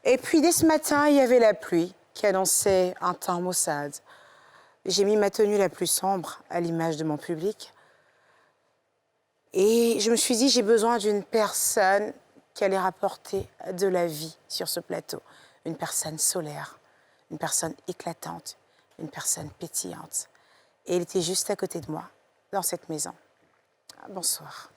Et puis, dès ce matin, il y avait la pluie qui annonçait un temps maussade. J'ai mis ma tenue la plus sombre à l'image de mon public. Et je me suis dit, j'ai besoin d'une personne qui allait rapporter de la vie sur ce plateau. Une personne solaire, une personne éclatante, une personne pétillante. Et elle était juste à côté de moi, dans cette maison. Bonsoir.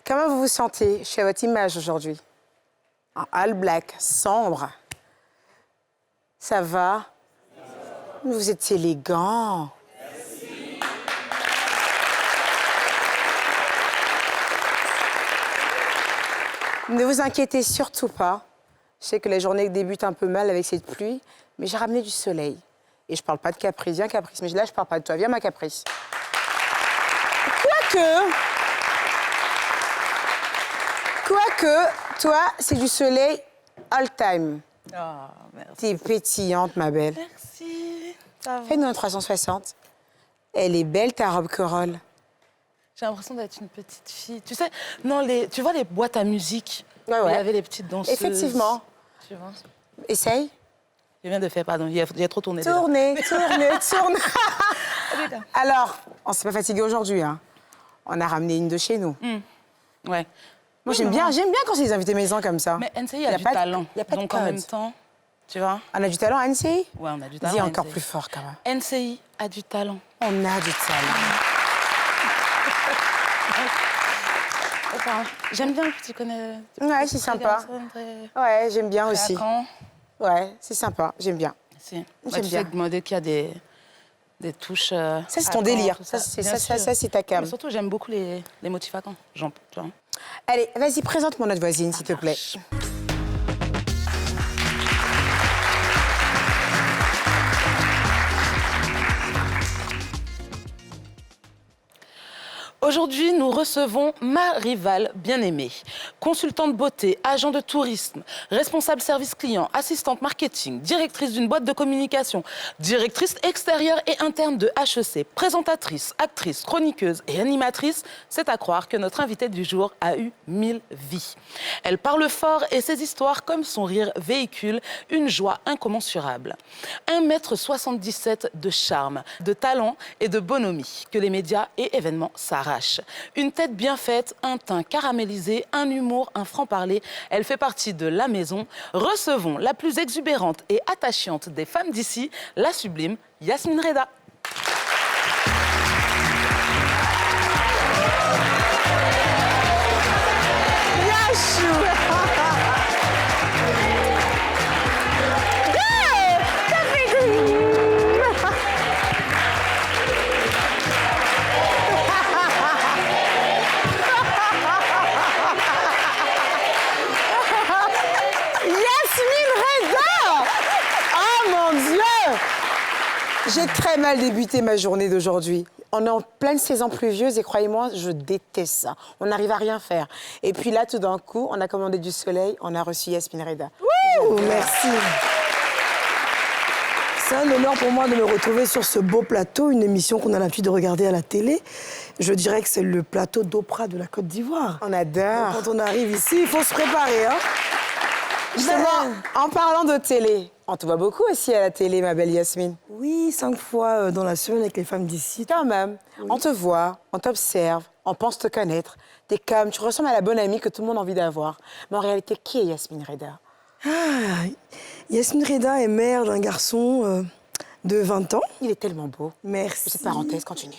Comment vous vous sentez chez votre image aujourd'hui? En all black, sombre. Ça va? Vous êtes élégant. Merci. Ne vous inquiétez surtout pas. Je sais que la journée débute un peu mal avec cette pluie, mais j'ai ramené du soleil. Et je parle pas de Caprice. Viens, Caprice. Mais là, je parle pas de toi. Viens, ma Caprice. Quoique, toi, c'est du soleil all time. Oh, merci. T'es pétillante, ma belle. Merci. Ça va. Fais-nous un 360. Elle est belle, ta robe corolle. J'ai l'impression d'être une petite fille. Tu sais, non, tu vois les boîtes à musique? Ouais. Il y avait les petites danseuses. Effectivement. Tu vois? Essaye. Je viens de faire, pardon, il y a trop tourné. Tournez. Déjà. Alors, on s'est pas fatigué aujourd'hui, hein. On a ramené une de chez nous. Ouais. Moi, j'aime bien quand c'est des invités maison comme ça. Mais NCI a du pas talent. Il n'y a pas Donc de en code. même temps, tu vois? On a du talent à NCI? Ouais, on a du talent. Dis encore NCI. plus fort, quand même. NCI a du talent. On a du talent. Enfin, j'aime bien que tu connais. Ouais, c'est sympa. Ouais, j'aime bien aussi. Ouais, c'est sympa, j'aime bien. Si. J'aime Tu bien. sais que moi, dès qu'il y a des touches. Ça, c'est ton à délire. camp, Ça, tout c'est Bien sûr. c'est ta cam. Mais surtout, j'aime beaucoup les motifs à camp. Tu vois. Allez, vas-y, présente-moi notre voisine, s'il te plaît. Aujourd'hui, nous recevons ma rivale bien-aimée. Consultante beauté, agent de tourisme, responsable service client, assistante marketing, directrice d'une boîte de communication, directrice extérieure et interne de HEC, présentatrice, actrice, chroniqueuse et animatrice, c'est à croire que notre invitée du jour a eu 1000 vies. Elle parle fort et ses histoires, comme son rire, véhiculent une joie incommensurable. 1,77 m de charme, de talent et de bonhomie que les médias et événements s'arrachent. Une tête bien faite, un teint caramélisé, un humour, un franc-parler. Elle fait partie de la maison. Recevons la plus exubérante et attachante des femmes d'ici, la sublime Yasmine Reda. J'ai très mal débuté ma journée d'aujourd'hui. On est en pleine saison pluvieuse et croyez-moi, je déteste ça. On n'arrive à rien faire. Et puis là, tout d'un coup, on a commandé du soleil, on a reçu Yasmine Reda. Merci. C'est un honneur pour moi de me retrouver sur ce beau plateau, une émission qu'on a l'habitude de regarder à la télé. Je dirais que c'est le plateau d'Oprah de la Côte d'Ivoire. On adore. Donc, quand on arrive ici, il faut se préparer, hein. Justement, en parlant de télé, on te voit beaucoup aussi à la télé, ma belle Yasmine. Oui, 5 fois dans la semaine avec les femmes d'ici. Quand même, oui. On te voit, on t'observe, on pense te connaître. T'es comme, tu ressembles à la bonne amie que tout le monde a envie d'avoir. Mais en réalité, qui est Yasmine Reda? Yasmine Reda est mère d'un garçon de 20 ans. Il est tellement beau. Merci. Cette parenthèse, continue.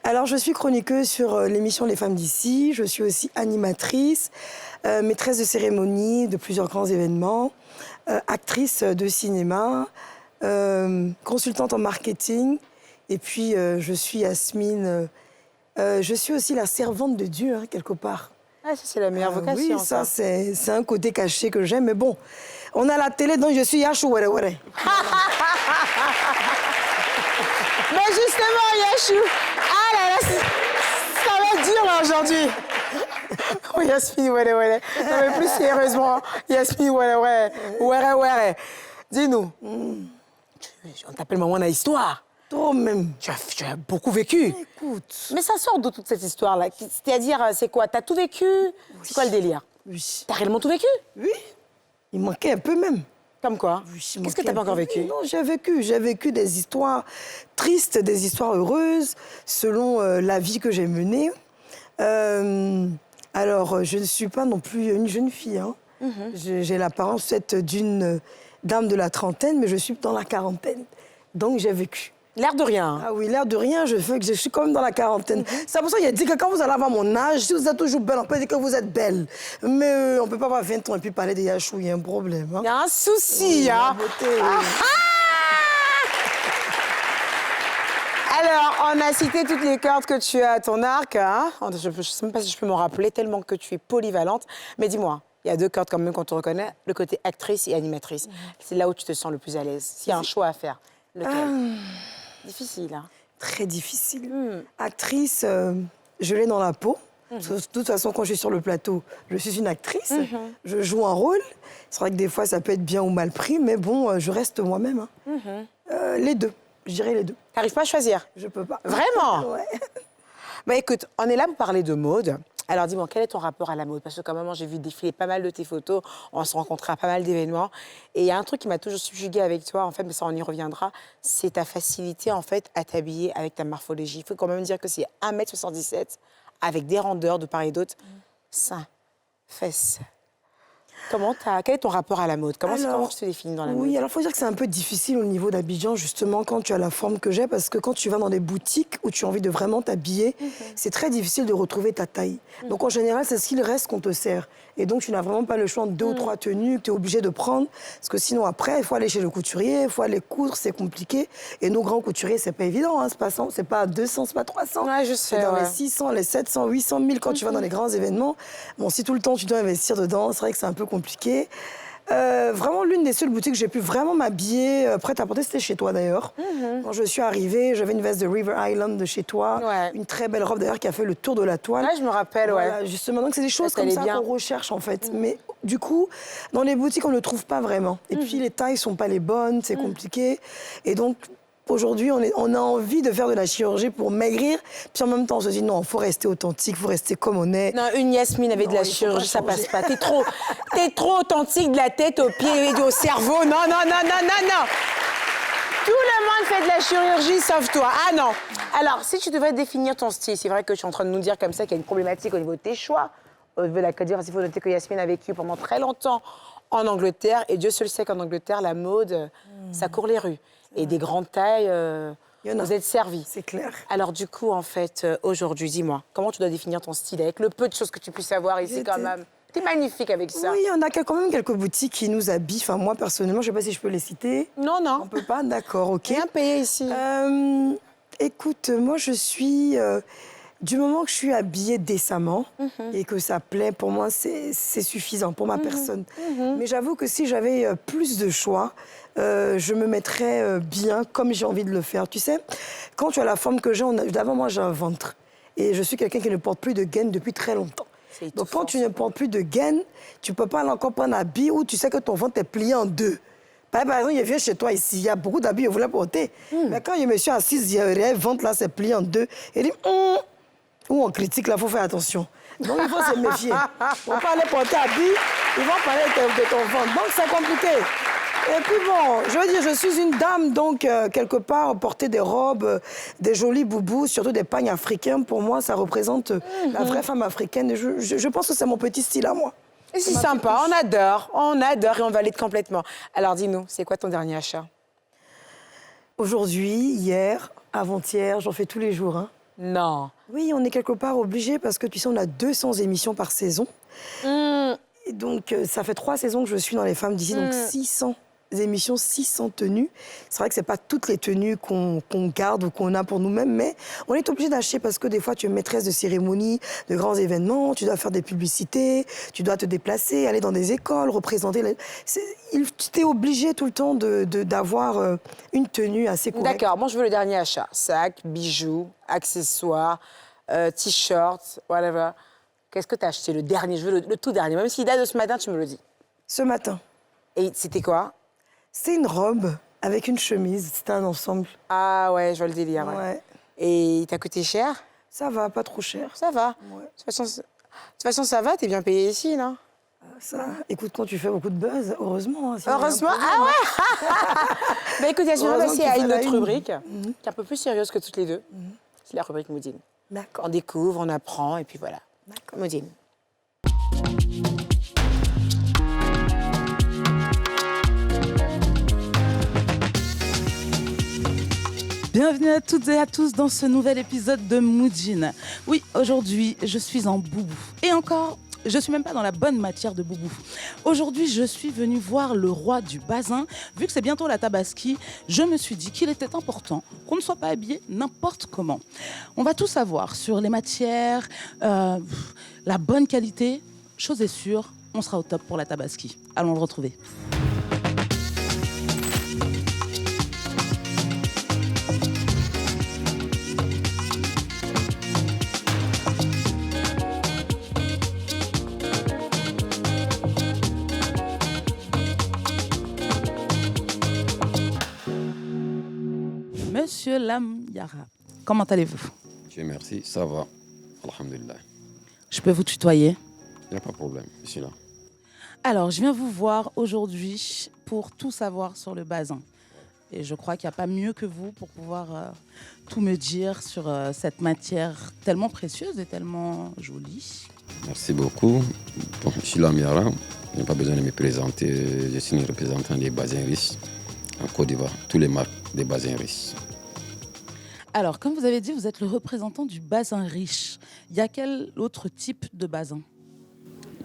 Alors, je suis chroniqueuse sur l'émission Les Femmes d'ici. Je suis aussi animatrice, maîtresse de cérémonie de plusieurs grands événements, actrice de cinéma, consultante en marketing. Et puis, je suis Yasmine Je suis aussi la servante de Dieu, hein, quelque part. Ah, ça, c'est la meilleure vocation. Oui, ça, c'est un côté caché que j'aime. Mais bon, on a la télé, donc je suis Yachou Were Were. Mais justement, Yachou, ah là là, ça va être dur là aujourd'hui. Oh, Yasmine, ouais. Non, mais plus sérieusement, Yasmine, ouais. Dis-nous, on t'appelle maman dans l'histoire. Trop même. Tu as beaucoup vécu. Écoute. Mais ça sort d'où toute cette histoire-là? C'est-à-dire, c'est quoi? T'as tout vécu? C'est quoi le délire? Oui. T'as réellement tout vécu? Oui. Il manquait un peu même. Comme quoi? Oui, Qu'est-ce que t'as pas encore vécu? Non, j'ai vécu des histoires tristes, des histoires heureuses, selon la vie que j'ai menée. Alors, je ne suis pas non plus une jeune fille. Hein. J'ai l'apparence peut-être d'une dame de la trentaine, mais je suis dans la quarantaine. Donc, j'ai vécu. L'air de rien. Ah oui, l'air de rien, je suis quand même dans la quarantaine. C'est pour ça qu'il a dit que quand vous allez avoir mon âge, si vous êtes toujours belle, on peut dire que vous êtes belle. Mais on ne peut pas avoir 20 ans et puis parler de Yachou, il y a un problème. Hein. Il y a un souci, hein? Alors, on a cité toutes les cordes que tu as à ton arc. Hein? Je ne sais même pas si je peux m'en rappeler, tellement que tu es polyvalente. Mais dis-moi, il y a deux cordes quand même qu'on te reconnaît, le côté actrice et animatrice. C'est là où tu te sens le plus à l'aise. S'il y a un choix à faire, lequel? Difficile, hein? Très difficile. Actrice, je l'ai dans la peau. De toute façon, quand je suis sur le plateau, je suis une actrice. Je joue un rôle. C'est vrai que des fois, ça peut être bien ou mal pris, mais bon, je reste moi-même. Hein. Les deux. Je dirais les deux. T'arrives pas à choisir? Je peux pas. Vraiment? Ouais. Bah écoute, on est là pour parler de mode. Alors dis-moi, quel est ton rapport à la mode? Parce que quand même, j'ai vu défiler pas mal de tes photos, on se rencontrait à pas mal d'événements. Et il y a un truc qui m'a toujours subjuguée avec toi, en fait, mais ça on y reviendra, c'est ta facilité en fait à t'habiller avec ta morphologie. Il faut quand même dire que c'est 1m77 avec des rondeurs de part et d'autre. Seins, fesses. Quel est ton rapport à la mode? Comment tu te définis dans la mode? Oui, alors il faut dire que c'est un peu difficile au niveau d'Abidjan, justement, quand tu as la forme que j'ai, parce que quand tu vas dans des boutiques où tu as envie de vraiment t'habiller, c'est très difficile de retrouver ta taille. Donc en général, c'est ce qu'il reste qu'on te sert. Et donc tu n'as vraiment pas le choix de 2 ou 3 tenues que tu es obligé de prendre, parce que sinon après, il faut aller chez le couturier, il faut aller coudre, c'est compliqué. Et nos grands couturiers, c'est pas évident, hein, c'est pas 200, c'est pas 300. Ouais, je sais, c'est dans ouais. les 600, les 700, 800 000 quand tu vas dans les grands événements. Bon, si tout le temps tu dois investir dedans, c'est vrai que c'est un peu compliqué. Vraiment, l'une des seules boutiques que j'ai pu vraiment m'habiller, prête à porter, c'était chez toi d'ailleurs. Quand je suis arrivée, j'avais une veste de River Island de chez toi, une très belle robe d'ailleurs qui a fait le tour de la toile. Ouais, je me rappelle, Voilà, justement, donc c'est des choses comme ça qu'on recherche en fait. Mais du coup, dans les boutiques, on ne le trouve pas vraiment. Et puis les tailles sont pas les bonnes, c'est compliqué. Et donc, aujourd'hui, on a envie de faire de la chirurgie pour maigrir, puis en même temps, on se dit non, il faut rester authentique, il faut rester comme on est. Non, une Yasmine avec de la chirurgie, ça passe pas. T'es trop authentique de la tête aux pieds et au cerveau. Non. Tout le monde fait de la chirurgie, sauf toi. Ah non. Alors, si tu devais définir ton style, c'est vrai que je suis en train de nous dire comme ça qu'il y a une problématique au niveau de tes choix. Au niveau de la Côte d'Ivoire, il faut noter que Yasmine a vécu pendant très longtemps en Angleterre. Et Dieu seul sait qu'en Angleterre, la mode, ça court les rues. Et des grandes tailles, vous êtes servis. C'est clair. Alors du coup, en fait, aujourd'hui, dis-moi, comment tu dois définir ton style avec le peu de choses que tu puisses avoir ici quand même? T'es magnifique avec ça. Oui, on a quand même quelques boutiques qui nous habillent. Enfin, moi, personnellement, je ne sais pas si je peux les citer. Non. On ne peut pas, d'accord, ok. Rien payé ici. Écoute, moi, je suis... du moment que je suis habillée décemment et que ça plaît, pour moi, c'est suffisant pour ma personne. Mais j'avoue que si j'avais plus de choix, je me mettrais bien comme j'ai envie de le faire. Tu sais, quand tu as la forme que j'ai, d'abord, moi, j'ai un ventre. Et je suis quelqu'un qui ne porte plus de gaine depuis très longtemps. Donc, quand tu ne portes plus de gaine, tu ne peux pas encore prendre un habit où tu sais que ton ventre est plié en deux. Par exemple, il vient chez toi ici, il y a beaucoup d'habits que je voulais porter. Mais quand je me suis assise, le ventre là, c'est plié en deux. Il dit, où on critique, là, il faut faire attention. Donc, il faut se méfier. On peut aller porter habit, ils vont parler de ton ventre. Donc, c'est compliqué. Et puis bon, je veux dire, je suis une dame, donc, quelque part, porter des robes, des jolis boubous, surtout des pagnes africains, pour moi, ça représente la vraie femme africaine. Je pense que c'est mon petit style à moi. Et c'est sympa, on adore et on valide complètement. Alors dis-nous, c'est quoi ton dernier achat? Aujourd'hui, hier, avant-hier, j'en fais tous les jours. Hein. Non. Oui, on est quelque part obligé parce que tu sais, on a 200 émissions par saison. Et donc, ça fait 3 saisons que je suis dans Les Femmes d'ici, donc 600 émissions 600 tenues. C'est vrai que c'est pas toutes les tenues qu'on garde ou qu'on a pour nous-mêmes, mais on est obligé d'acheter parce que des fois tu es maîtresse de cérémonie, de grands événements, tu dois faire des publicités, tu dois te déplacer, aller dans des écoles, représenter. Tu es obligé tout le temps d'avoir une tenue assez correcte. D'accord, moi je veux le dernier achat. Sac, bijoux, accessoires, t-shirt, whatever. Qu'est-ce que tu as acheté le dernier? Je veux le tout dernier. Même s'il date de ce matin, tu me le dis. Ce matin. Et c'était quoi? C'est une robe avec une chemise. C'était un ensemble. Ah ouais, je vois le délire. Ouais. Ouais. Et il t'a coûté cher? Ça va, pas trop cher. Ça va. Ouais. De toute façon, ça va, t'es bien payé ici, non? Ça, écoute, quand tu fais beaucoup de buzz, heureusement. Sinon, Heureusement, il y a un problème, ah ouais. Bah écoute, Yasmine, on va Heureusement passer que tu à une fais la autre une. rubrique, qui est un peu plus sérieuse que toutes les deux. C'est la rubrique Moudine. D'accord. On découvre, on apprend, et puis voilà. D'accord. Moudine. Bienvenue à toutes et à tous dans ce nouvel épisode de Moudine. Oui, aujourd'hui, je suis en boubou. Et encore, je suis même pas dans la bonne matière de boubou. Aujourd'hui, je suis venue voir le roi du bazin. Vu que c'est bientôt la Tabaski, je me suis dit qu'il était important qu'on ne soit pas habillé n'importe comment. On va tout savoir sur les matières, la bonne qualité. Chose est sûre, on sera au top pour la Tabaski. Allons le retrouver. Monsieur Lam Yara, comment allez-vous? Dieu merci, ça va. Alhamdulillah. Je peux vous tutoyer? Il n'y a pas de problème, je suis là. Alors, je viens vous voir aujourd'hui pour tout savoir sur le bazin. Et je crois qu'il n'y a pas mieux que vous pour pouvoir tout me dire sur cette matière tellement précieuse et tellement jolie. Merci beaucoup. Bon, je suis Lamiara. Je n'ai pas besoin de me présenter. Je suis un représentant des bazins riches en Côte d'Ivoire. Tous les marques des bazins riches. Alors, comme vous avez dit, vous êtes le représentant du bazin riche. Il y a quel autre type de bazin?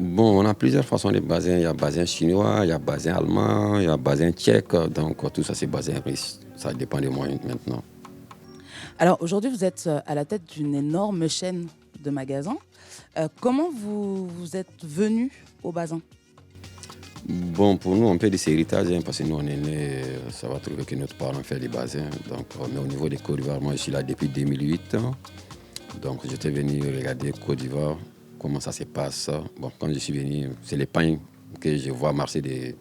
Bon, on a plusieurs façons de bazins. Il y a bazin chinois, il y a bazin allemand, il y a bazin tchèque. Donc, tout ça, c'est bazin riche. Ça dépend des moyens maintenant. Alors, aujourd'hui, vous êtes à la tête d'une énorme chaîne de magasins. Comment vous êtes venu au bazin? Bon, pour nous, on peut dire c'est héritage, parce que nous, on est nés, ça va trouver que notre parent fait des bazins. Donc, mais au niveau des Côte d'Ivoire, moi, je suis là depuis 2008. Donc, j'étais venu regarder Côte d'Ivoire, comment ça se passe. Bon, quand je suis venu, c'est les pagnes que je vois marcher des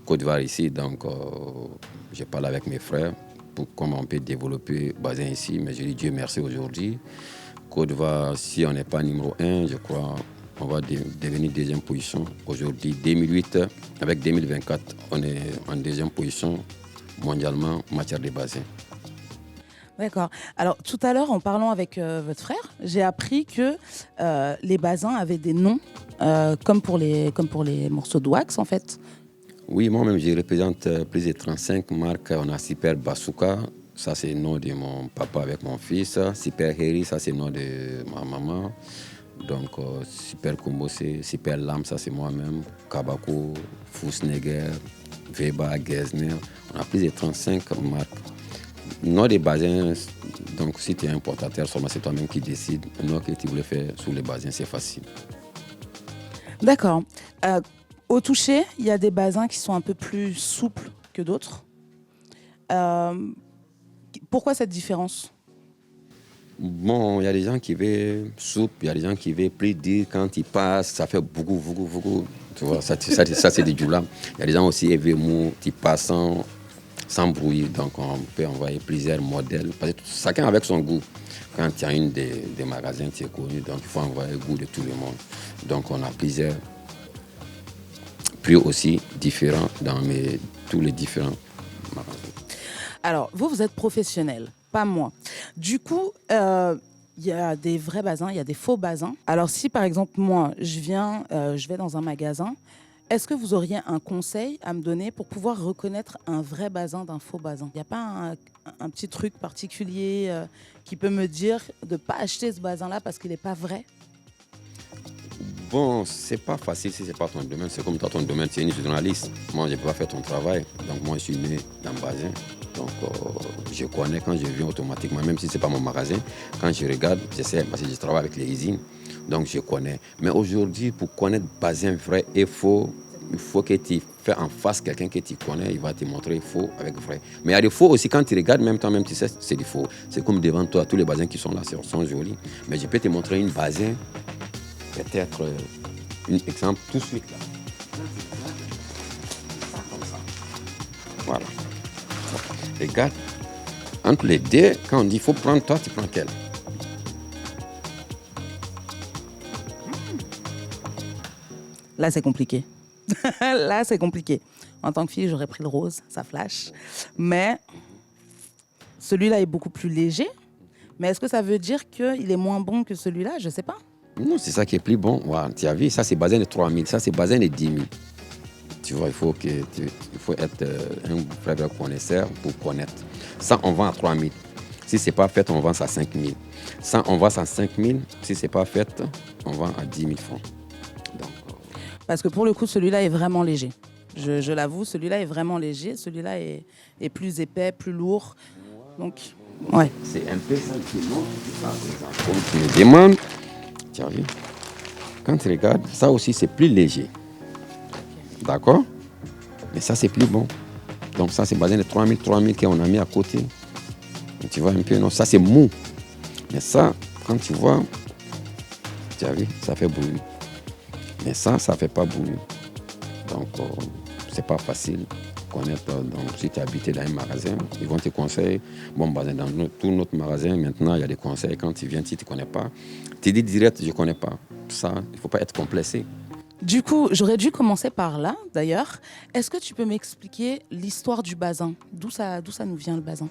Côte d'Ivoire ici. Donc, je parle avec mes frères pour comment on peut développer le bazin ici. Mais je dis Dieu merci aujourd'hui. Côte d'Ivoire, si on n'est pas numéro 1, je crois, on va devenir deuxième position. Aujourd'hui, 2008, avec 2024, on est en deuxième position mondialement en matière de bazin. D'accord. Alors, tout à l'heure, en parlant avec votre frère, j'ai appris que les bazins avaient des noms, comme pour les morceaux de wax, en fait. Oui, moi-même, je représente plus de 35 marques. On a Super Bazooka, ça c'est le nom de mon papa avec mon fils. Super Heri, ça c'est le nom de ma maman. Donc, Super Combo, c'est Super Lam, ça c'est moi-même. Kabako, Fussneger, Weber, Gesner. On a plus de 35 marques. Nom des bazins, donc si tu es importateur, c'est toi-même qui décides. Le nom que tu voulais faire sur les bazins, c'est facile. D'accord. Au toucher, il y a des bazins qui sont un peu plus souples que d'autres. Pourquoi cette différence? Bon, il y a des gens qui veulent souple, il y a des gens qui veulent plus dur. Quand ils passent, ça fait beaucoup. Tu vois, ça c'est du joula. Il y a des gens aussi qui veulent mou, qui passent sans bruit. Donc, on peut envoyer plusieurs modèles. Parce que chacun avec son goût. Quand il y a une des magasins qui est connu, donc il faut envoyer le goût de tout le monde. Donc, on a plusieurs prix aussi différents dans tous les différents magasins. Alors, vous êtes professionnel, pas moi. Du coup, il y a des vrais bazins, il y a des faux bazins. Alors, si par exemple, moi, je vais dans un magasin, est-ce que vous auriez un conseil à me donner pour pouvoir reconnaître un vrai bazin d'un faux bazin? Il n'y a pas un petit truc particulier qui peut me dire de ne pas acheter ce bazin-là parce qu'il n'est pas vrai? Bon, c'est pas facile si c'est pas ton domaine. C'est comme toi, ton domaine, tu es une journaliste. Moi, je peux pas faire ton travail. Donc, moi, je suis né dans Bazin. Donc, je connais quand je viens automatiquement, même si c'est pas mon magasin. Quand je regarde, j'essaie, parce que je travaille avec les usines. Donc, je connais. Mais aujourd'hui, pour connaître Bazin vrai et faux, il faut que tu fais en face quelqu'un que tu connais, il va te montrer faux avec vrai. Mais il y a des faux aussi, quand tu regardes, même toi-même, tu sais, c'est des faux. C'est comme devant toi, tous les bazins qui sont là, sont jolis. Mais je peux te montrer une bazin, peut-être un exemple tout de suite là. Comme ça. Voilà. Regarde, entre les deux, quand on dit faut prendre toi, tu prends quel? Là, c'est compliqué. Là, c'est compliqué. En tant que fille, j'aurais pris le rose, ça flash. Mais celui-là est beaucoup plus léger. Mais est-ce que ça veut dire qu'il est moins bon que celui-là? Je ne sais pas. Non, c'est ça qui est plus bon. Voilà, tu as vu, ça c'est bazin de 3 000, ça c'est bazin de 10 000. Tu vois, il faut être un vrai connaisseur pour connaître. Ça, on vend à 3 000. Si ce n'est pas fait, on vend ça à 5 000. Ça, on vend ça à 5 000. Si ce n'est pas fait, on vend à 10 000 francs. Donc, Parce que pour le coup, celui-là est vraiment léger. Je l'avoue, celui-là est vraiment léger. Celui-là est plus épais, plus lourd. Donc, ouais. c'est un peu ça qui manque. Comme tu me demandes, tu as vu, quand tu regardes, ça aussi c'est plus léger. D'accord? Mais ça c'est plus bon. Donc ça c'est basé de 3 000 qu'on a mis à côté. Donc, tu vois un peu, non, ça c'est mou. Mais ça, quand tu vois, tu as vu, ça fait bruit. Mais ça ne fait pas bruit. Donc c'est pas facile de connaître. Donc si tu es habité dans un magasin, ils vont te conseiller. Bon, dans tout notre magasin, maintenant, il y a des conseils. Quand tu viens, si tu ne connais pas, tu dis direct, je ne connais pas. Ça, il ne faut pas être complexé. Du coup, j'aurais dû commencer par là, d'ailleurs. Est-ce que tu peux m'expliquer l'histoire du bazin? D'où ça nous vient, le bazin?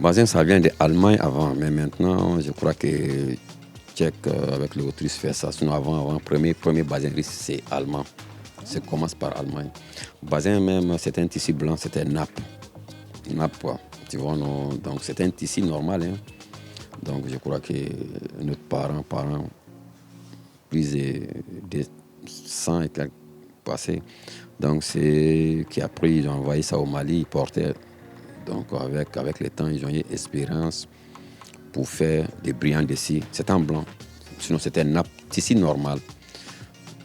Bazin, ça vient d'Allemagne avant, mais maintenant, je crois que Tchèque avec l'Autriche fait ça. Sinon, avant, premier bazin russe, c'est allemand. Ça commence par Allemagne. Bazin même, c'était un tissu blanc, c'était nappe. Nappe, quoi. Tu vois, non? Donc c'était un tissu normal. Hein. Donc je crois que notre parents, plus de 100 et quelques passés. Donc c'est qui après ils ont envoyé ça au Mali, ils portaient. Donc avec le temps, ils ont eu expérience pour faire des brillants dessus. C'était en blanc. Sinon c'était un nappe, tissu normal.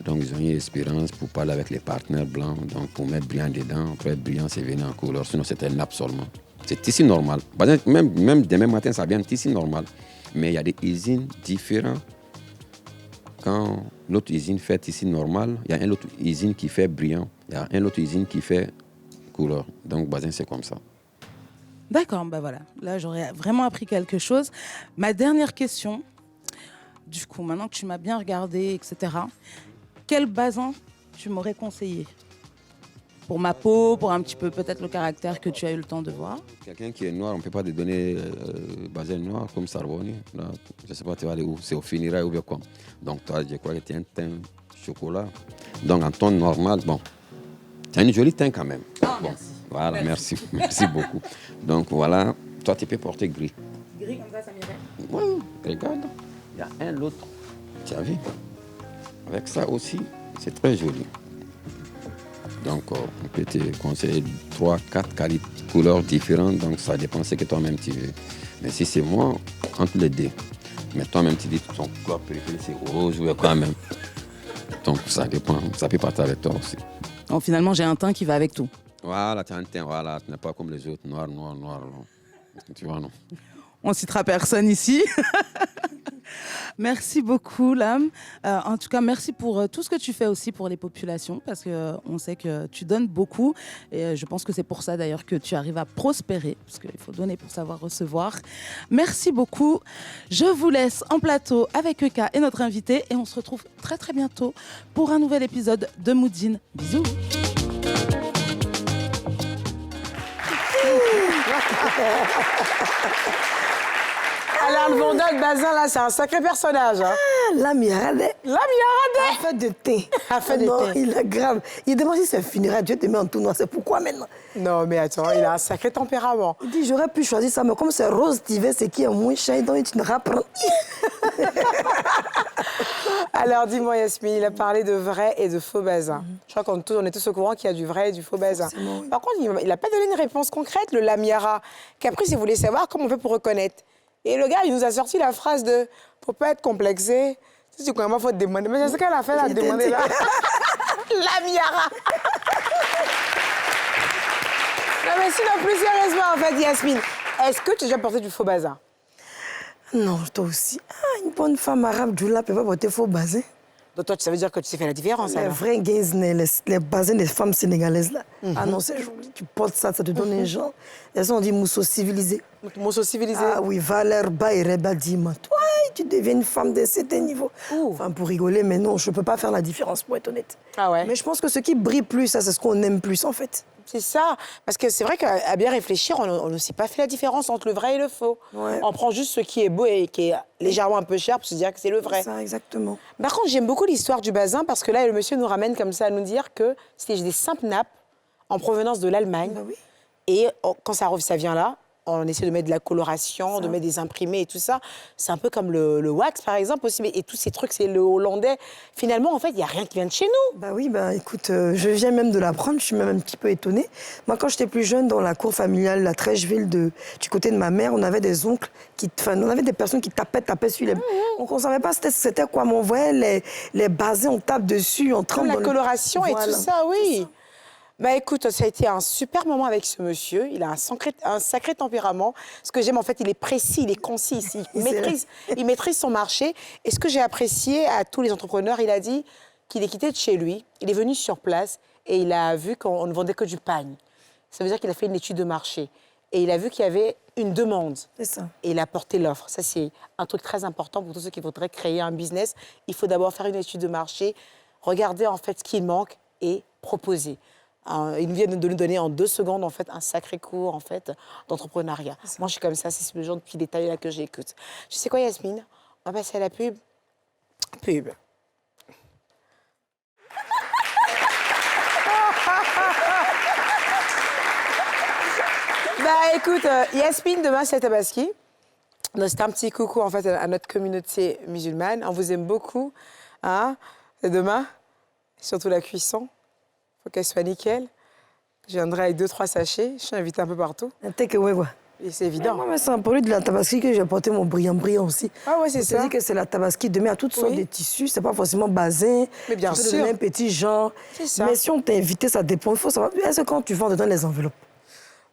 Donc, ils ont eu expérience pour parler avec les partenaires blancs, donc pour mettre brillant dedans. Après, brillant, c'est venu en couleur. Sinon, c'était un nappe seulement. C'est tissu normal. Même demain matin, ça vient tissu normal. Mais il y a des usines différentes. Quand l'autre usine fait tissu normal, il y a une autre usine qui fait brillant. Il y a une autre usine qui fait couleur. Donc, bazin, c'est comme ça. D'accord, bah voilà. Là, j'aurais vraiment appris quelque chose. Ma dernière question, du coup, maintenant que tu m'as bien regardé, etc., quel bazin tu m'aurais conseillé? Pour ma peau, pour un petit peu peut-être le caractère que tu as eu le temps de voir. Quelqu'un qui est noir, on ne peut pas te donner bazin noir comme Sarboni. Là, je ne sais pas, tu vas aller où? C'est au funérailles ou bien quoi. Donc toi, je crois que tu as un teint chocolat. Donc en ton normal, bon, tu as une jolie teint quand même. Ah, bon, merci. Voilà, merci. Merci beaucoup. Donc voilà, toi tu peux porter gris. Gris comme ça m'irait? Oui, regarde, il y a un autre. Tu as vu? Avec ça aussi, c'est très joli. Donc, on peut te conseiller 3, 4 couleurs différentes. Donc, ça dépend de ce que toi-même tu veux. Mais si c'est moi, entre les deux. Mais toi-même, tu dis que ton couleur préférée, c'est rose ou quand même. Donc, ça dépend. Ça peut partir avec toi aussi. Donc, finalement, j'ai un teint qui va avec tout. Voilà, tu as un teint. Voilà, tu n'es pas comme les autres. Noir. Non. Tu vois, non. On citera personne ici. Merci beaucoup, Lame. En tout cas, merci pour tout ce que tu fais aussi pour les populations, parce qu'on sait que tu donnes beaucoup. Et je pense que c'est pour ça, d'ailleurs, que tu arrives à prospérer, parce qu'il faut donner pour savoir recevoir. Merci beaucoup. Je vous laisse en plateau avec Eka et notre invité. Et on se retrouve très, très bientôt pour un nouvel épisode de Moudine. Bisous. Alors, le Vonda de Bazin, là, c'est un sacré personnage. Hein. La Miarade. La Affaire de thé. Affaire de non, thé. il est grave. Il demande si c'est funéraire, Dieu te met en tout noir. C'est pourquoi maintenant? Non, mais attends, il a un sacré tempérament. Il dit, j'aurais pu choisir ça, mais comme c'est rose d'hiver, c'est qui est moins cher, donc tu ne rapprends. Alors, dis-moi, Yasmine, il a parlé de vrai et de faux bazin. Je crois qu'on est tous au courant qu'il y a du vrai et du faux bazin. Oui. Par contre, il n'a pas donné une réponse concrète, le lamiara. Caprice, il voulait savoir comment on fait pour reconnaître. Et le gars, il nous a sorti la phrase de « faut pas être complexé ». Si tu connais pas, il faut te demander. Mais c'est ce qu'elle a fait, la demander là. Lamiara. Non, mais sinon, plus sérieusement, en fait, Yasmine, est-ce que tu as déjà porté du faux bazin? Non, toi aussi. Ah, une bonne femme arabe, Djoula, peut pas porter faux bazin. Donc toi, ça veut dire que tu sais faire la différence, Les alors? vrais guinzes, les bazins des femmes sénégalaises, là. Ah non, c'est joli. Tu portes ça, ça te donne un genre. Et ça, on dit mousseau civilisé. Mousseau civilisé. Ah oui, valeur bas et reba dima. Toi, tu deviens une femme d'un certain niveau. Ouh. Enfin, pour rigoler, mais non, je peux pas faire la différence, pour être honnête. Ah ouais? Mais je pense que ce qui brille plus, ça, c'est ce qu'on aime plus, en fait. C'est ça. Parce que c'est vrai qu'à bien réfléchir, on ne s'est pas fait la différence entre le vrai et le faux. Ouais. On prend juste ce qui est beau et qui est légèrement un peu cher pour se dire que c'est le vrai. Ça, exactement. Par contre, j'aime beaucoup l'histoire du bazin parce que là, le monsieur nous ramène comme ça à nous dire que c'était des simples nappes en provenance de l'Allemagne. Bah oui. Et quand ça vient là, on essaie de mettre de la coloration, de mettre des imprimés et tout ça. C'est un peu comme le wax, par exemple, aussi. Et tous ces trucs, c'est le hollandais. Finalement, en fait, il n'y a rien qui vient de chez nous. Bah oui, bah écoute, je viens même de l'apprendre, je suis même un petit peu étonnée. Moi, quand j'étais plus jeune, dans la cour familiale, la Trècheville, du côté de ma mère, on avait des oncles on avait des personnes qui tapaient sur les... Donc on ne savait pas c'était quoi, mais on voyait les bazins, on tape dessus, on trempe Comme la dans le- coloration et Voilà. tout ça, oui. Bah écoute, ça a été un super moment avec ce monsieur. Il a un sacré tempérament. Ce que j'aime, en fait, il est précis, il est concis. Il maîtrise son marché. Et ce que j'ai apprécié à tous les entrepreneurs, il a dit qu'il est quitté de chez lui. Il est venu sur place et il a vu qu'on ne vendait que du pagne. Ça veut dire qu'il a fait une étude de marché. Et il a vu qu'il y avait une demande. C'est ça. Et il a porté l'offre. Ça, c'est un truc très important pour tous ceux qui voudraient créer un business. Il faut d'abord faire une étude de marché, regarder en fait ce qui manque et proposer. Ils viennent de nous donner en 2 secondes en fait un sacré cours en fait d'entrepreneuriat. Moi, je suis comme ça. C'est le genre de petits détails là que j'écoute. Tu sais quoi, Yasmine? On va passer à la pub. Pub. Bah écoute, Yasmine, demain c'est à Tabaski. Donc, c'est un petit coucou en fait à notre communauté musulmane. On vous aime beaucoup. Hein? Et demain, surtout la cuisson, faut qu'elle soit nickel. Je viendrai avec 2-3 sachets. Je suis invitée un peu partout. Un takeaway, quoi. Et c'est évident. Moi, c'est un produit de la Tabaski que j'ai apporté mon brillant aussi. Ah ouais, c'est ça. C'est-à-dire que c'est la Tabaski de met à toutes sortes de tissus. C'est pas forcément bazin. Mais bien Tu peux sûr. donner un petit genre. C'est ça. Mais si on t'a invité, ça dépend. Il faut savoir. Est-ce que quand tu vends, on te donne les enveloppes?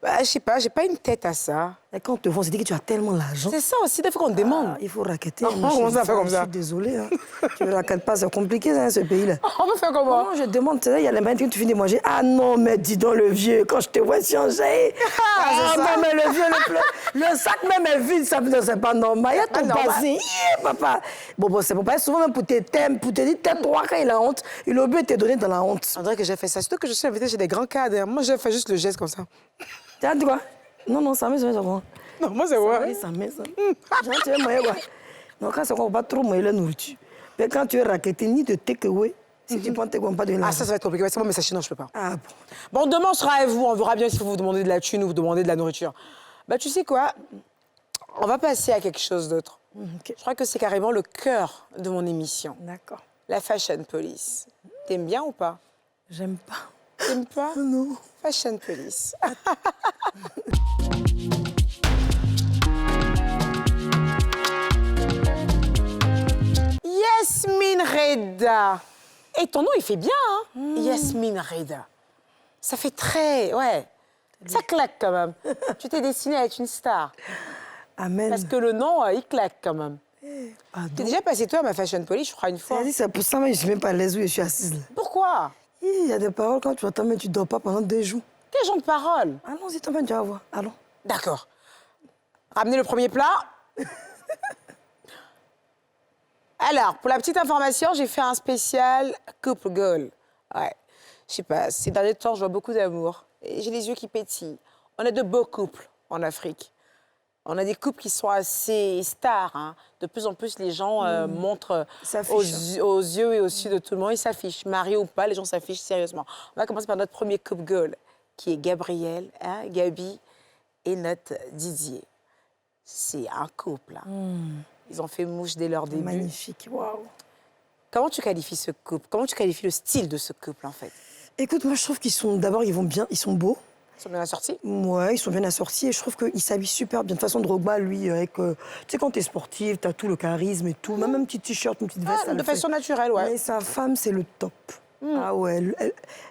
Bah, je sais pas, j'ai pas une tête à ça. Et quand on te vend, c'est dit que tu as tellement l'argent. C'est ça aussi, des fois qu'on te demande. Ah, il faut raqueter. Oh, ma comment chérie. ça fait comme ça? Je suis désolée. Hein. Tu ne raquettes pas, c'est compliqué, hein, ce pays-là. On peut faire comment? Moi, je demande, tu sais, il y a les mains que tu finis de manger. Ah non, mais dis donc, le vieux, quand je te vois changer. Ah, c'est ça. non, mais le vieux, le sac même est vide, ça c'est pas normal. Il y a ton normal. bazin. Yeah, papa. Bon, c'est pour pas souvent même pour tes thèmes, pour te dire, tais-toi quand il a honte. Il a oublié de te donner dans la honte. On dirait que j'ai fait ça. Surtout que je suis invitée chez des grands cadres. Moi, j'ai fait juste le geste comme ça. Tu as dit quoi? Non, ça met, ça met. Non, moi, c'est Oui, vrai. ça met, ça. Genre, tu veux moyen, quoi. Non, quand c'est quoi, on va pas trop moyen la nourriture. Mais quand tu es raquetté, ni de takeaway, si tu prends takeaway, pas de l'argent. Ah, ça va être compliqué. Ouais, c'est bon, mais sachez, non, je peux pas. Ah bon. Bon, demain, on sera avec vous. On verra bien si vous demandez de la thune ou vous demandez de la nourriture. Bah, tu sais quoi? On va passer à quelque chose d'autre. Ok. Je crois que c'est carrément le cœur de mon émission. D'accord. La Fashion Police. T'aimes bien ou pas? J'aime pas. T'aimes pas? Non. Fashion Police. Yasmine Reda. Et ton nom, il fait bien, hein? Yasmine Reda. Ça fait très... Ouais. Ça claque quand même. Tu t'es destinée à être une star. Amen. Parce que le nom, il claque quand même. Pardon. T'es déjà passé, toi, à ma Fashion Police, je crois, une fois. C'est pour ça, mais je suis même pas à l'aise où je suis assise là. Pourquoi? Il y a des paroles quand tu entends, mais tu dors pas pendant 2 jours. Quel genre de parole? Allons-y, tu vas voir. Allons. D'accord. Ramenez le premier plat. Alors, pour la petite information, j'ai fait un spécial couple goal. Ouais. Je sais pas, ces derniers temps, je vois beaucoup d'amour. Et j'ai les yeux qui pétillent. On a de beaux couples en Afrique. On a des couples qui sont assez stars. Hein. De plus en plus, les gens montrent aux yeux et aux yeux de tout le monde. Ils s'affichent. Mariés ou pas, les gens s'affichent sérieusement. On va commencer par notre premier couple goal, qui est Gabriel, hein, Gabi, et notre Didier. C'est un couple. Hein. Ils ont fait mouche dès leur début. Magnifique, waouh. Comment tu qualifies ce couple? Comment tu qualifies le style de ce couple, en fait? Écoute, moi, je trouve qu'ils sont... D'abord, ils vont bien, ils sont beaux. Ils sont bien assortis? Ouais, ils sont bien assortis et je trouve qu'ils s'habillent super bien. De toute façon, Drogba, lui, avec... tu sais, quand t'es sportive, t'as tout le charisme et tout. Même un petit t-shirt, une petite veste, ça De le fait. façon naturelle, ouais. Mais sa femme, c'est le top. Ah ouais,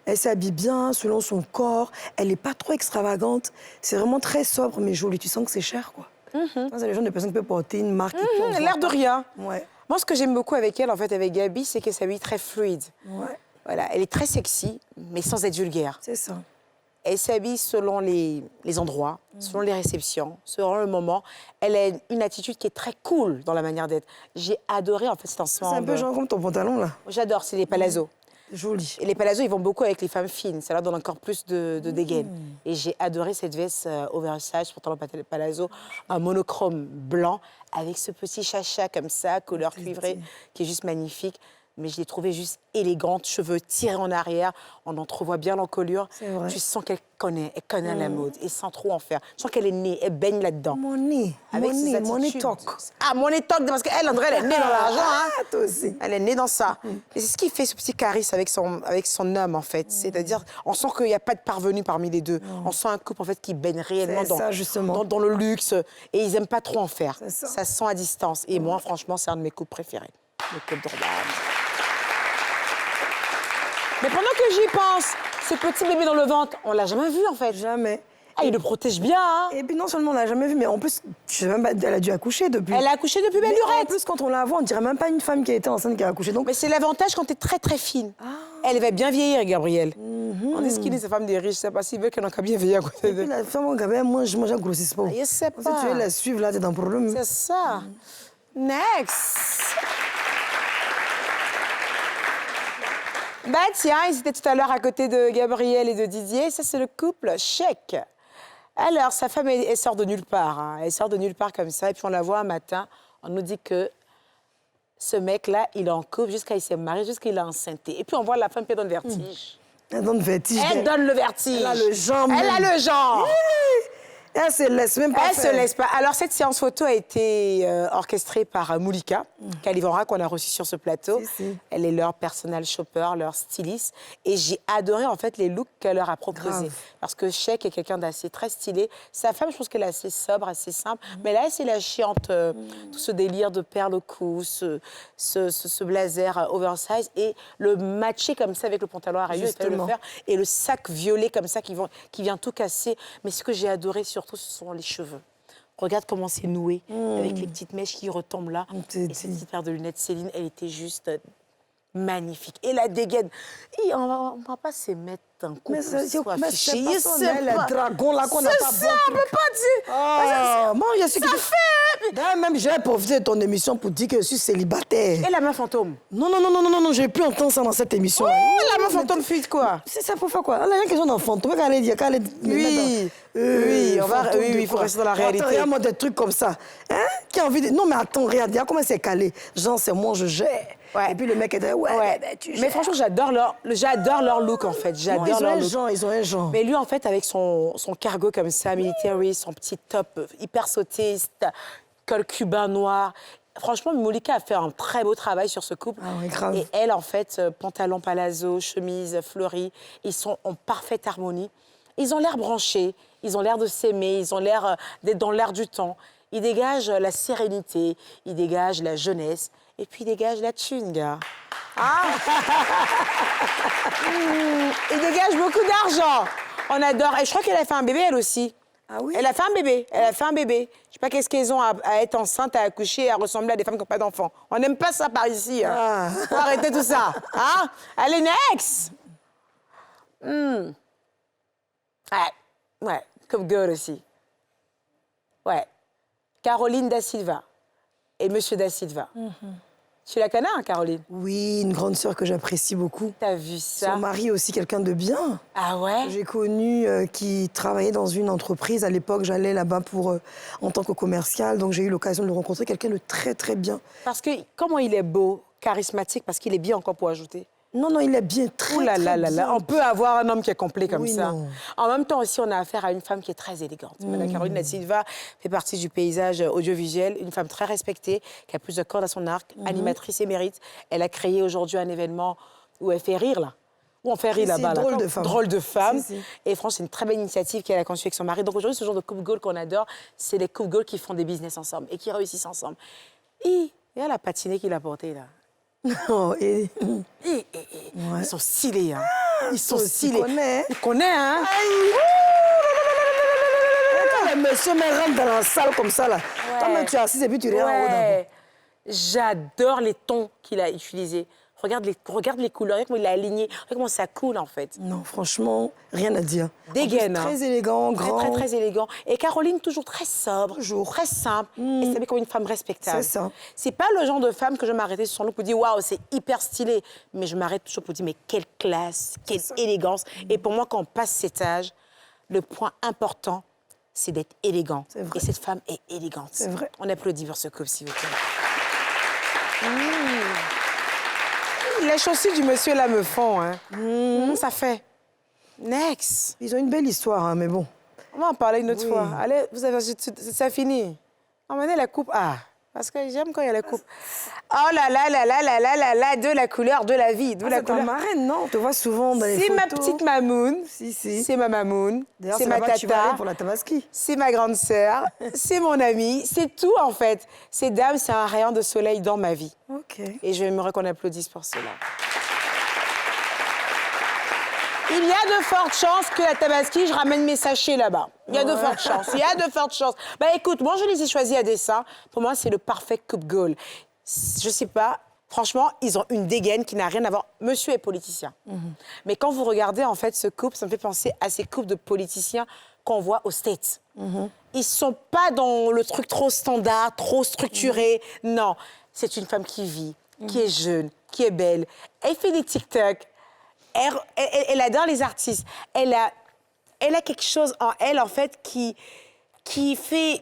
elle s'habille bien selon son corps. Elle n'est pas trop extravagante. C'est vraiment très sobre, mais joli. Tu sens que c'est cher, quoi. Ça, c'est les gens de personnes qui peuvent porter une marque. et puis on voit L'air de pas. rien. Ouais. Moi, ce que j'aime beaucoup avec elle, en fait, avec Gabi, c'est qu'elle s'habille très fluide. Ouais, Voilà, elle est très sexy, mais sans être vulgaire. c'est ça. Elle s'habille selon les endroits, selon les réceptions, selon le moment. Elle a une attitude qui est très cool dans la manière d'être. J'ai adoré, en fait, cet C'est ensemble. un peu genre comme ton pantalon, là. J'adore, c'est les palazzo. Joli. Et les palazzo, ils vont beaucoup avec les femmes fines. Ça leur donne encore plus de dégaine. Et j'ai adoré cette veste oversize, pantalon palazzo, un monochrome blanc, avec ce petit chacha comme ça, couleur cuivrée, qui est juste magnifique. Mais je l'ai trouvée juste élégante, cheveux tirés en arrière, on entrevoit bien l'encolure. C'est vrai. Tu sens qu'elle connaît la mode, et sans trop en faire. Je sens qu'elle est née, elle baigne là-dedans. Money, Avec ses money attitudes. talk. Ah, money talk, parce qu'elle, André, elle est née dans l'argent, hein. Ah, toi aussi. Elle est née dans ça. Et c'est ce qui fait ce petit charisme avec son homme, en fait. C'est-à-dire, on sent qu'il n'y a pas de parvenu parmi les deux. On sent un couple, en fait, qui baigne réellement C'est ça, justement. dans le luxe. Et ils n'aiment pas trop en faire. C'est ça. Ça se sent à distance. Et moi, franchement, c'est un de mes couples préférés. Le couple Drogba. Mais pendant que j'y pense, ce petit bébé dans le ventre, on l'a jamais vu, en fait. Jamais. Ah, il le protège bien, hein. Et puis non seulement on l'a jamais vu, mais en plus, je sais même pas, elle a dû accoucher depuis. Elle a accouché depuis belle Mais en lurette. plus, quand on la voit, on dirait même pas une femme qui a été enceinte qui a accouché. Donc, Mais c'est l'avantage quand t'es très très fine. Elle va bien vieillir, Gabrielle. On dit ce qu'il dit, ces femmes des riches, je sais pas s'ils veulent qu'elle n'a qu'à bien vieillir à côté et puis d'eux. la femme, quand même, moi, je ne grossisse pas. Je sais Si pas. tu veux la suivre, là, t'es dans le problème. C'est ça. Next. Bah tiens, ils étaient tout à l'heure à côté de Gabriel et de Didier. Ça, c'est le couple Chèque. Alors, sa femme, elle sort de nulle part. Hein. Elle sort de nulle part comme ça. Et puis, on la voit un matin. On nous dit que ce mec-là, il est en couple jusqu'à il s'est marié, jusqu'à il a enceinté. Et puis, on voit la femme qui donne le vertige. Elle donne le vertige. Elle donne le vertige. Elle a le genre. Elle a le genre. Elle se laisse même pas Elle faire. se laisse pas. Alors, cette séance photo a été orchestrée par Moulika Kalivora, qu'on a reçue sur ce plateau. Si. Elle est leur personal shopper, leur styliste. Et j'ai adoré, en fait, les looks qu'elle leur a proposés. Grave. Parce que Chèque est quelqu'un d'assez très stylé. Sa femme, je pense qu'elle est assez sobre, assez simple. Mais là, c'est la chiante, tout ce délire de perles au cou, ce blazer oversize. Et le matcher comme ça avec le pantalon à rayures, il fallait le Justement. faire. Et le sac violet comme ça qui vient tout casser. Mais ce que j'ai adoré surtout, ce sont les cheveux. Regarde comment c'est noué, avec les petites mèches qui retombent là. t'ai Et cette dit. petite paire de lunettes Céline, elle était juste magnifique. Et la dégaine. Et on va pas se mettre un couple Mais c'est soit mais affiché. c'est pas Je son sais aile, pas. le dragon là qu'on n'a C'est pas ça, on bon peut pas dire. Ah, moi, il y a ce qui... Ça fait. D'ailleurs, même, j'ai profité de ton émission pour dire que je suis célibataire. Et la main fantôme. Non, j'ai plus entendre ça dans cette émission. Oh, la main fantôme fuite quoi. C'est ça pour faire quoi? Elle a rien question d'un fantôme. Qu'elle allait dire, qu'elle allait Oui, oui, il faut rester dans la réalité. Attends, regarde-moi des trucs comme ça. Hein? Qui a envie de... Non, mais attends, regarde comment c'est calé. Genre, c'est moi, je gère. Ouais. Et puis le mec est là, ouais, bébé, tu Mais gères. franchement, j'adore leur look en fait. Non, J'adore ils ont leur un look. genre, ils ont un genre. Mais lui, en fait, avec son cargo comme ça, military, son petit top hyper sautiste, col cubain noir. Franchement, Moulika a fait un très beau travail sur ce couple. Ah ouais, grave. Et elle, en fait, pantalon palazzo, chemise fleurie, ils sont en parfaite harmonie. Ils ont l'air branchés, ils ont l'air de s'aimer, ils ont l'air d'être dans l'air du temps. Ils dégagent la sérénité, ils dégagent la jeunesse, et puis ils dégagent la thune, gars. Ah Ils dégagent beaucoup d'argent. On adore. Et je crois qu'elle a fait un bébé, elle aussi. Ah oui? Elle a fait un bébé. Elle a fait un bébé. Je sais pas qu'est-ce qu'elles ont à être enceinte, à accoucher, à ressembler à des femmes qui n'ont pas d'enfants. On n'aime pas ça par ici. Hein. Ah. Faut arrêter tout ça. Hein? Allez, next! Ouais, comme girl aussi. Ouais. Caroline Da Silva et Monsieur Da Silva. Tu la connais, hein, Caroline? Oui, une grande sœur que j'apprécie beaucoup. T'as vu ça? Son mari aussi, quelqu'un de bien. Ah ouais? J'ai connu qui travaillait dans une entreprise. À l'époque, j'allais là-bas en tant que commercial. Donc, j'ai eu l'occasion de le rencontrer. Quelqu'un de très, très bien. Parce que comment il est beau, charismatique, parce qu'il est bien encore pour ajouter. Non, non, il est bien, très, Ouh là là très là là, bien. on peut avoir un homme qui est complet comme Oui, ça. non. En même temps aussi, on a affaire à une femme qui est très élégante. Madame Caroline Da Silva fait partie du paysage audiovisuel, une femme très respectée, qui a plus de cordes à son arc, animatrice émérite. Elle a créé aujourd'hui un événement où elle fait rire, là. Où on fait rire Si, là-bas. Là. drôle de femme. Drôle de femme. Si, si. Et franchement, c'est une très belle initiative qu'elle a conçue avec son mari. Donc aujourd'hui, ce genre de couple goal qu'on adore, c'est les couple goals qui font des business ensemble et qui réussissent ensemble. Et il y a la patinée qu'il a portée, là. Oh, et... Ouais. Ils sont stylés, hein. Ils sont toi, tu stylés. connais, hein. Tu connais, hein. Quand les messieurs me rentrent dans la salle comme ça, là, toi-même, tu es assise et puis tu regardes en haut d'abord. Ouais. J'adore les tons qu'il a utilisés. Regarde les couleurs, regarde comment il a aligné, regarde comment ça coule, en fait. Non, franchement, rien à dire. Dégaine, En plus, hein. très élégant, Très, grand. très, très élégant. Et Caroline, toujours très sobre, Toujours. très simple. Et ça met comme une femme respectable. C'est ça. C'est pas le genre de femme que je m'arrêtais sur son look pour dire waouh, c'est hyper stylé. Mais je m'arrête toujours pour dire mais quelle classe, quelle élégance. Et pour moi, quand on passe cet âge, le point important, c'est d'être élégant. C'est vrai. Et cette femme est élégante. C'est vrai. On applaudit pour ce couple, s'il vous plaît. Les chaussures du monsieur là me font, hein. Ça fait. Next. Ils ont une belle histoire, hein, mais bon. On va en parler une autre Oui. fois. Allez, vous avez, ça finit. Emmenez la coupe. Ah, parce que j'aime quand il y a la coupe. Oh là là là là là là là là, de la couleur, de la vie, de la C'est ta couleur. marraine, non? On te voit souvent dans les C'est photos. ma petite mamoun. Si, si. C'est ma mamoun. D'ailleurs, C'est ma là-bas que tu vas tata. aller pour la tabaski. C'est ma grande sœur. C'est mon amie. C'est tout, en fait. Ces dames, c'est un rayon de soleil dans ma vie. OK. Et j'aimerais qu'on applaudisse pour cela. Il y a de fortes chances que la Tabaski, je ramène mes sachets là-bas. Il y a de fortes chances. Il y a de fortes chances. Bah écoute, moi, je les ai choisis à dessein. Pour moi, c'est le parfait coupe goal. Je sais pas. Franchement, ils ont une dégaine qui n'a rien à voir. Monsieur est politicien. Mais quand vous regardez, en fait, ce couple, ça me fait penser à ces couples de politiciens qu'on voit aux States. Ils sont pas dans le truc trop standard, trop structuré. Non, c'est une femme qui vit, qui est jeune, qui est belle. Elle fait des TikTok. Elle adore les artistes. Elle a quelque chose en elle, en fait, qui fait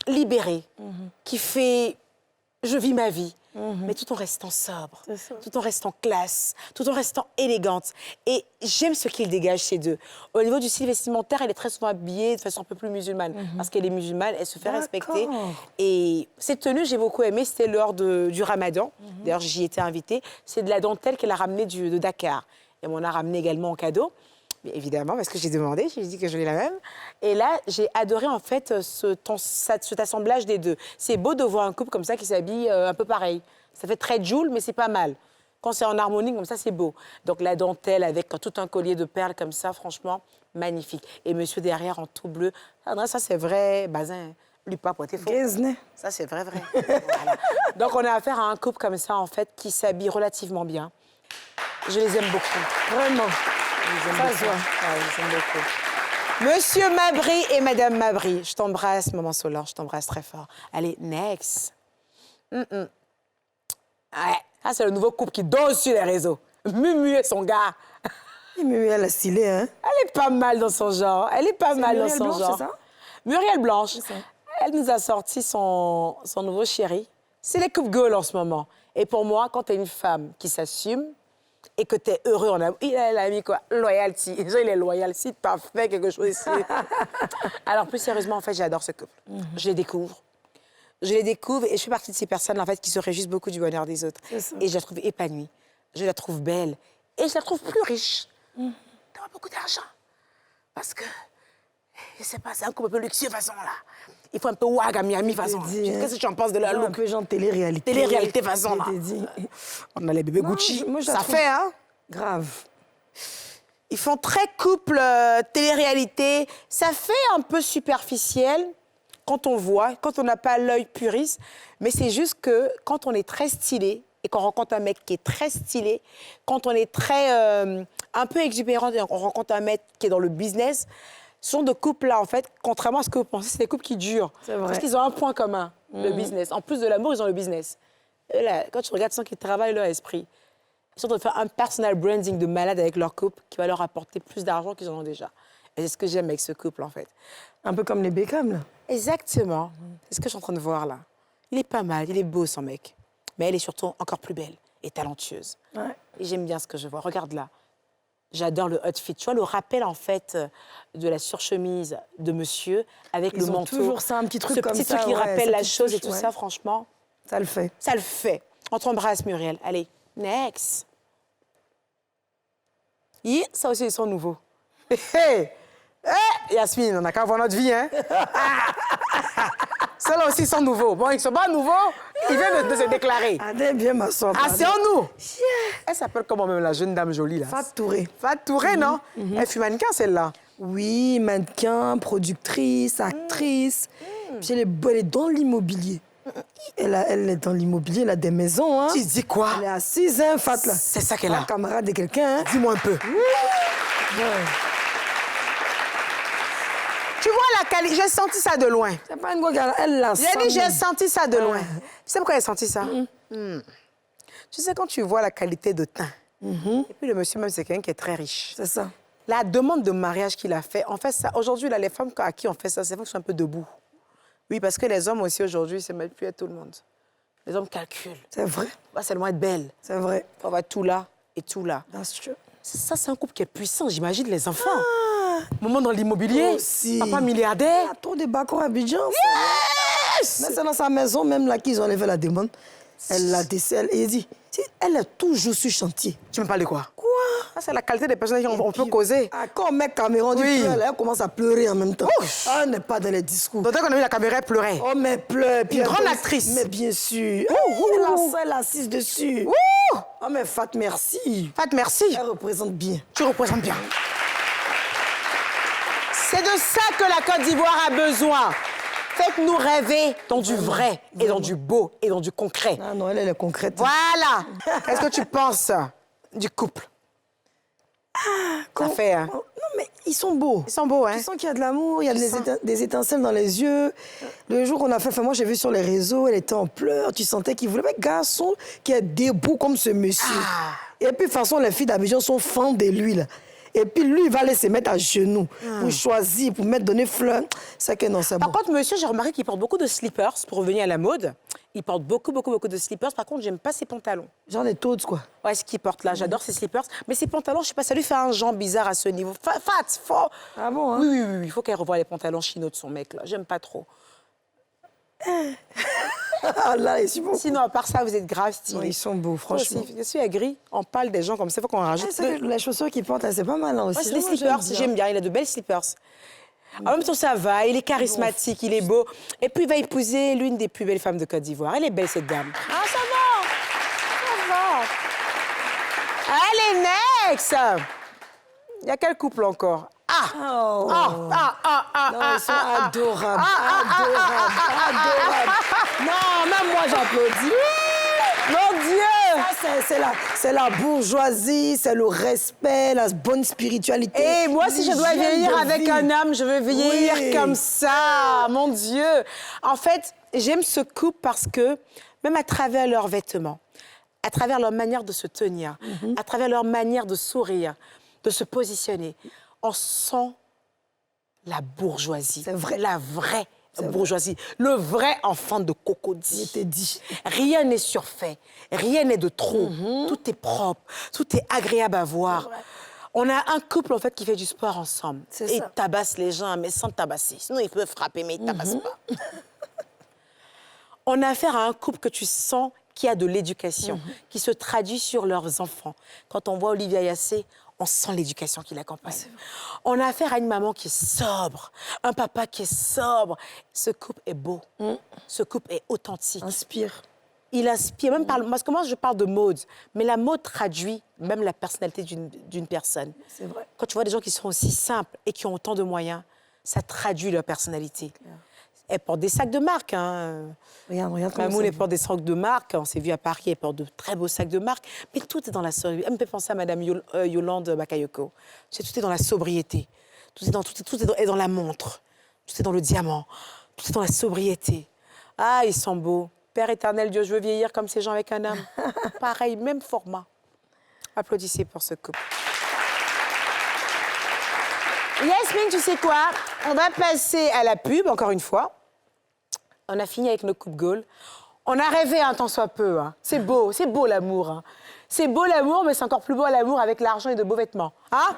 libérer, qui fait je vis ma vie, mais tout en restant sobre, tout en restant classe, tout en restant élégante. Et j'aime ce qu'il dégage, ces deux. Au niveau du style vestimentaire, elle est très souvent habillée de façon un peu plus musulmane, parce qu'elle est musulmane, elle se fait respecter. Et cette tenue, j'ai beaucoup aimé, c'était lors du Ramadan. D'ailleurs, j'y étais invitée. C'est de la dentelle qu'elle a ramenée de Dakar. Et m'en a ramené également en cadeau. Mais évidemment, parce que j'ai demandé, j'ai dit que je voulais la même. Et là, j'ai adoré, en fait, cet assemblage des deux. C'est beau de voir un couple comme ça qui s'habille un peu pareil. Ça fait très Joule, mais c'est pas mal. Quand c'est en harmonie, comme ça, c'est beau. Donc, la dentelle avec tout un collier de perles comme ça, franchement, magnifique. Et monsieur derrière en tout bleu. Ça, c'est vrai, Bazin. Lui pas pointé faux. Ça, c'est vrai, vrai. Voilà. Donc, on a affaire à un couple comme ça, en fait, qui s'habille relativement bien. Je les aime beaucoup. Vraiment. Je les aime beaucoup. Ouais, je les aime beaucoup. Monsieur Mabry et Madame Mabry, je t'embrasse, Maman Solange, je t'embrasse très fort. Allez, next. Ouais, ça, c'est le nouveau couple qui danse sur les réseaux. Mumu et son gars. Et Mumu, elle a stylé, hein? Elle est pas mal dans son genre. Elle est pas mal dans Muriel son Blanche, genre. c'est ça? Muriel Blanche. C'est ça. Elle nous a sorti son nouveau chéri. C'est les couples goals en ce moment. Et pour moi, quand tu es une femme qui s'assume, et que tu es heureux en amour. Il a mis quoi? Loyalty. Déjà, il est loyal. Si tu as fait quelque chose ici. Alors, plus sérieusement, en fait, j'adore ce couple. Je les découvre. Je les découvre et je fais partie de ces personnes, en fait, qui se réjouissent beaucoup du bonheur des autres. Et je la trouve épanouie. Je la trouve belle. Et je la trouve plus riche. D'avoir beaucoup d'argent. Parce que, je sais pas, c'est un couple un peu luxueux, façon, là. Il faut un peu wag à Miami, façon. Qu'est-ce que tu en penses de la look? Un peu genre télé-réalité. Télé-réalité, façon, là. Dit. On a les bébés Non, Gucci. moi, je la Ça trouve- fait, hein? Grave. Ils font très couple télé-réalité. Ça fait un peu superficiel quand on voit, quand on n'a pas l'œil puriste. Mais c'est juste que quand on est très stylé et qu'on rencontre un mec qui est très stylé, quand on est très un peu exubérant et qu'on rencontre un mec qui est dans le business, ce sont de couples-là, en fait, contrairement à ce que vous pensez, c'est des couples qui durent. C'est vrai. Parce qu'ils ont un point commun, le business. En plus de l'amour, ils ont le business. Et là, quand tu regardes, tu sens qu'ils travaillent leur esprit. Ils sont en train de faire un personal branding de malade avec leur couple qui va leur apporter plus d'argent qu'ils en ont déjà. Et c'est ce que j'aime avec ce couple, en fait. Un peu comme les Beckham, là. Exactement. C'est ce que je suis en train de voir, là. Il est pas mal, il est beau, son mec. Mais elle est surtout encore plus belle et talentueuse. Ouais. Et j'aime bien ce que je vois. Regarde là. J'adore le outfit. Tu vois, le rappel, en fait, de la surchemise de monsieur avec le manteau. Toujours ça, un petit truc comme ça. Ce petit truc qui rappelle la chose et tout ça, franchement. Ça le fait. Ça le fait. On t'embrasse, Muriel. Allez, next. Ça aussi, ils sont nouveaux. Yasmine, on n'a qu'à voir notre vie, hein. Ceux-là aussi sont nouveaux. Bon, ils ne sont pas nouveaux, ils viennent de se déclarer. Allez, bien m'asseoir. Ah, c'est en nous. Elle s'appelle comment même, la jeune dame jolie, là? Fat Touré. Fat Touré, non? Elle fut mannequin, celle-là. Oui, mannequin, productrice, actrice. Puis elle est dans l'immobilier. Elle est dans l'immobilier, elle a des maisons, hein. Tu dis quoi? Elle est assise, hein, Fat, là. C'est ça qu'elle a. Camarade de quelqu'un, hein. Dis-moi un peu. Ouais. Tu vois la qualité, j'ai senti ça de loin. C'est pas une go, elle l'a J'ai dit, j'ai senti ça de loin. Tu sais pourquoi j'ai senti ça? Tu sais, quand tu vois la qualité de teint, et puis le monsieur même, c'est quelqu'un qui est très riche. C'est ça. La demande de mariage qu'il a fait, en fait, ça. Aujourd'hui, là, les femmes à qui on fait ça, c'est les femmes qui sont un peu debout. Oui, parce que les hommes aussi, aujourd'hui, c'est même plus à tout le monde. Les hommes calculent. C'est vrai. On va seulement être belle. C'est vrai. On va tout là et tout là. Bien sûr. Ça, c'est un couple qui est puissant, j'imagine, les enfants. Moment dans l'immobilier, Aussi. papa milliardaire. Il y a trop de bacons à Abidjan. Yes! Mais c'est dans sa maison, même là, qu'ils ont enlevé la demande. Elle l'a décelle et elle dit, elle est toujours sur chantier. Tu me parles de quoi? Quoi? Ça, c'est la qualité des personnes avec qui on peut causer. Ah, quand on met Caméron du Oui. pleure, elle commence à pleurer en même temps. Ouf. Ah, elle n'est pas dans les discours. D'autant qu'on a vu la caméra, elle pleurait. Oh, mais elle pleure. Puis Une elle grande danse. actrice. Mais bien sûr. Elle est assise dessus. Ouh! Oh, mais Fat, merci. Fat, merci. Elle représente bien. Tu représentes bien. C'est de ça que la Côte d'Ivoire a besoin. Faites-nous rêver dans du vrai et dans du beau et dans du concret. Ah non, elle est concrète. Voilà. Qu'est-ce que tu penses du couple? Ça fait, hein? Non, mais ils sont beaux. Ils sont beaux, hein? Tu sens qu'il y a de l'amour, il y a Tu sens. des étincelles dans les yeux. Le jour qu'on a fait, moi j'ai vu sur les réseaux, elle était en pleurs, tu sentais qu'il voulait un garçon qui est debout comme ce monsieur. Ah. Et puis de toute façon, les filles d'Abidjan sont fans de lui, là. Et puis lui, il va aller se mettre à genoux pour choisir, pour mettre, donner fleur. C'est que non, c'est bon. Par contre, monsieur, j'ai remarqué qu'il porte beaucoup de slippers pour revenir à la mode. Il porte beaucoup de slippers. Par contre, j'aime pas ses pantalons. Genre des taudes, quoi. Ouais, ce qu'il porte là, j'adore ses slippers. Mais ses pantalons, je sais pas, ça lui fait un genre bizarre à ce niveau. Fat, fort. Ah bon, hein? Oui, il faut qu'elle revoie les pantalons chinois de son mec, là. J'aime pas trop. Ah là, ils sont beaux. Sinon, à part ça, vous êtes grave stylés. Non, ils sont beaux, Toi franchement. aussi, je suis aigrie. On parle des gens comme ça, il faut qu'on rajoute. Ah, c'est que les chaussures qu'ils portent, là, c'est pas mal hein, aussi. Ouais, c'est des Moi, slippers, bien. j'aime bien. Il a de belles slippers. En même temps, ça va, il est charismatique, il est beau. Et puis, il va épouser l'une des plus belles femmes de Côte d'Ivoire. Elle est belle, cette dame. Ah, ça va. Ça va. Allez, next. Il y a quel couple encore? Ah! Oh. Non, ils sont adorables. Adorables. Non, même moi, j'applaudis. Mon Dieu! Ça, c'est la bourgeoisie, c'est le respect, la bonne spiritualité. Et moi, si je dois l'hygiène vieillir de avec vie. un homme, je veux vieillir Oui. comme ça. Mon Dieu! En fait, j'aime ce couple parce que, même à travers leurs vêtements, à travers leur manière de se tenir, à travers leur manière de sourire, de se positionner, on sent la bourgeoisie. C'est vrai. La vraie bourgeoisie. Le vrai enfant de Il Cocody. était dit. Rien n'est surfait, rien n'est de trop. Tout est propre, tout est agréable à voir. On a un couple, en fait, qui fait du sport ensemble. C'est Et ça. il tabasse les gens, mais sans tabasser. Sinon, ils peuvent frapper, mais ils ne tabassent pas. On a affaire à un couple que tu sens qui a de l'éducation, qui se traduit sur leurs enfants. Quand on voit Olivia Yassé, on sent l'éducation qui l'accompagne. On a affaire à une maman qui est sobre, un papa qui est sobre. Ce couple est beau. Ce couple est authentique. Inspire. Il inspire, même parce que moi je parle de mode, mais la mode traduit même la personnalité d'une personne. C'est vrai. Quand tu vois des gens qui sont aussi simples et qui ont autant de moyens, ça traduit leur personnalité. Elle porte des sacs de marque. Hein. Regarde comme Mamoun, ça. elle porte des sacs de marque. On s'est vu à Paris, elle porte de très beaux sacs de marque. Mais tout est dans la sobriété. Elle me fait penser à Madame Yolande Bakayoko. Tu sais, tout est dans la sobriété. Tout est dans la montre. Tout est dans le diamant. Tout est dans la sobriété. Ah, ils sont beaux. Père éternel, Dieu, je veux vieillir comme ces gens avec un homme. Pareil, même format. Applaudissez pour ce couple. Yasmine, tu sais quoi? On va passer à la pub, encore une fois. On a fini avec nos coupes goals. On a rêvé un tant soit peu. Hein. C'est beau l'amour. Hein. C'est beau l'amour, mais c'est encore plus beau l'amour avec l'argent et de beaux vêtements. Hein?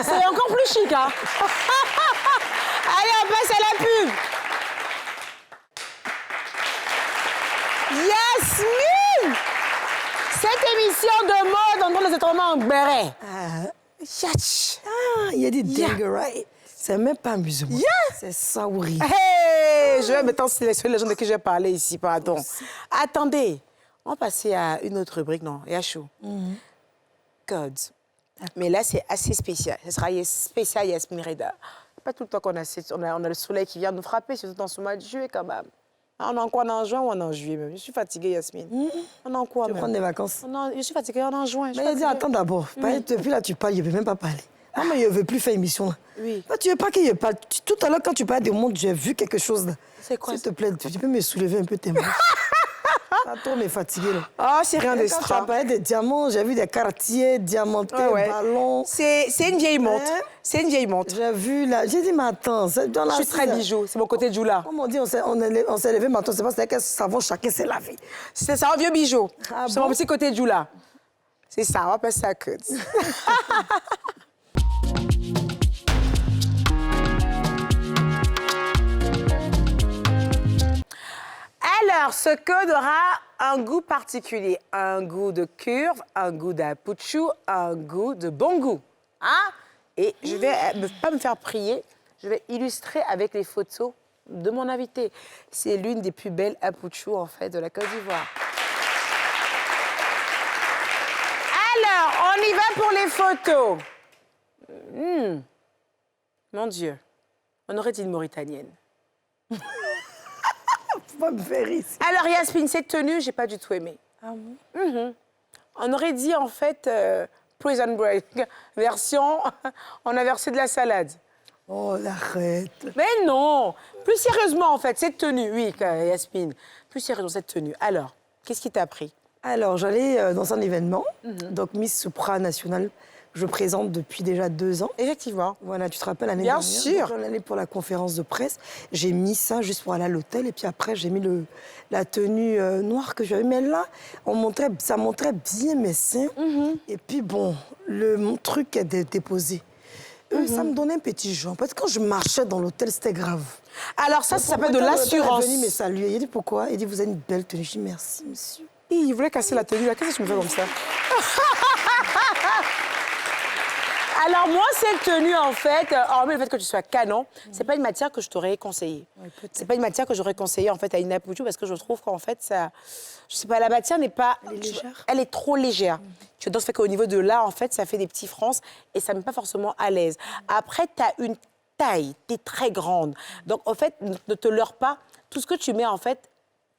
C'est encore plus chic. Hein? Allez, on passe à la pub. Yasmine! Cette émission de mode, on les étrangers en béret. Yatch! Il y a des dingues, right? C'est même pas amusant. C'est ça, oui. Hey! Je vais maintenant sélectionner les gens de qui je vais parler ici, pardon. Attendez, on va passer à une autre rubrique, non? Yachou. Codes. Mais là, c'est assez spécial. Ce sera spécial Yasmine Reda. Pas tout le temps qu'on a le soleil qui vient nous frapper, surtout dans ce mois de juillet, quand même. On est en quoi, on est en juin ou on est en juillet même? Je suis fatiguée, Yasmine. On est en quoi, Tu veux prendre des vacances? Je suis fatiguée, on est en juin. Mais il a dit, attends d'abord. Depuis là, tu parles, il ne veut même pas parler. Non, mais il ne veut plus faire émission, là. Oui. Toi, tu veux pas qu'il parle. Tout à l'heure, quand tu parlais des mondes, j'ai vu quelque chose, là. C'est quoi? S'il te plaît, tu peux me soulever un peu tes mains. Attends, mais fatigué, là. Oh, c'est rien Quand tu as d'extra. parlé des diamants, j'ai vu des quartiers, diamantés, ballons. C'est une vieille montre. Hein? C'est une vieille montre. J'ai vu, là. J'ai dit, mais attends, c'est dans la... Je suis très bijou. C'est mon côté Djoula. Comme on dit, on s'est levé, maintenant, c'est pas c'est quel savon chacun s'est lavé. C'est ça, un vieux bijou. Ah C'est bon? mon petit côté Djoula. C'est ça, on va passer à Codes. Alors, ce code aura un goût particulier. Un goût de curve, un goût d'apuchou, un goût de bon goût. Hein? Et je vais pas me faire prier, je vais illustrer avec les photos de mon invité. C'est l'une des plus belles apuchou, en fait, de la Côte d'Ivoire. Alors, on y va pour les photos. Mon Dieu, on aurait dit une Mauritanienne. Faut pas me faire ici. Alors, Yasmine, cette tenue, j'ai pas du tout aimé. Ah bon? On aurait dit, en fait, Prison Break, version, on a versé de la salade. Oh, arrête. Mais non! Plus sérieusement, en fait, cette tenue, oui, Yasmine. Plus sérieusement, cette tenue. Alors, qu'est-ce qui t'a pris? Alors, j'allais dans un événement, donc Miss Supra National. Je présente depuis déjà 2 ans. Effectivement. Voilà, tu te rappelles l'année Bien dernière. sûr. Donc, j'allais pour la conférence de presse. J'ai mis ça juste pour aller à l'hôtel. Et puis après, j'ai mis la tenue noire que j'avais. Mais là, ça montrait bien mes seins. Et puis bon, mon truc est déposé. Ça me donnait un petit genre. Parce que quand je marchais dans l'hôtel, c'était grave. Alors ça s'appelle de l'assurance. Il est venu me saluer. Il dit pourquoi? Il dit vous avez une belle tenue. Je dis merci, monsieur. Il voulait casser la tenue, là. Qu'est-ce que tu me fais comme ça? Alors moi, cette tenue, en fait, hormis le fait que tu sois canon, c'est pas une matière que je t'aurais conseillée. C'est pas une matière que j'aurais conseillée, en fait, à une apuchou, parce que je trouve qu'en fait, ça... Je sais pas, la matière n'est pas... Elle est légère. Elle est trop légère. Tu vois, donc, ça fait qu'au niveau de là, en fait, ça fait des petits frances et ça me met pas forcément à l'aise. Après, tu as une taille, tu es très grande. Donc, en fait, ne te leurre pas. Tout ce que tu mets, en fait,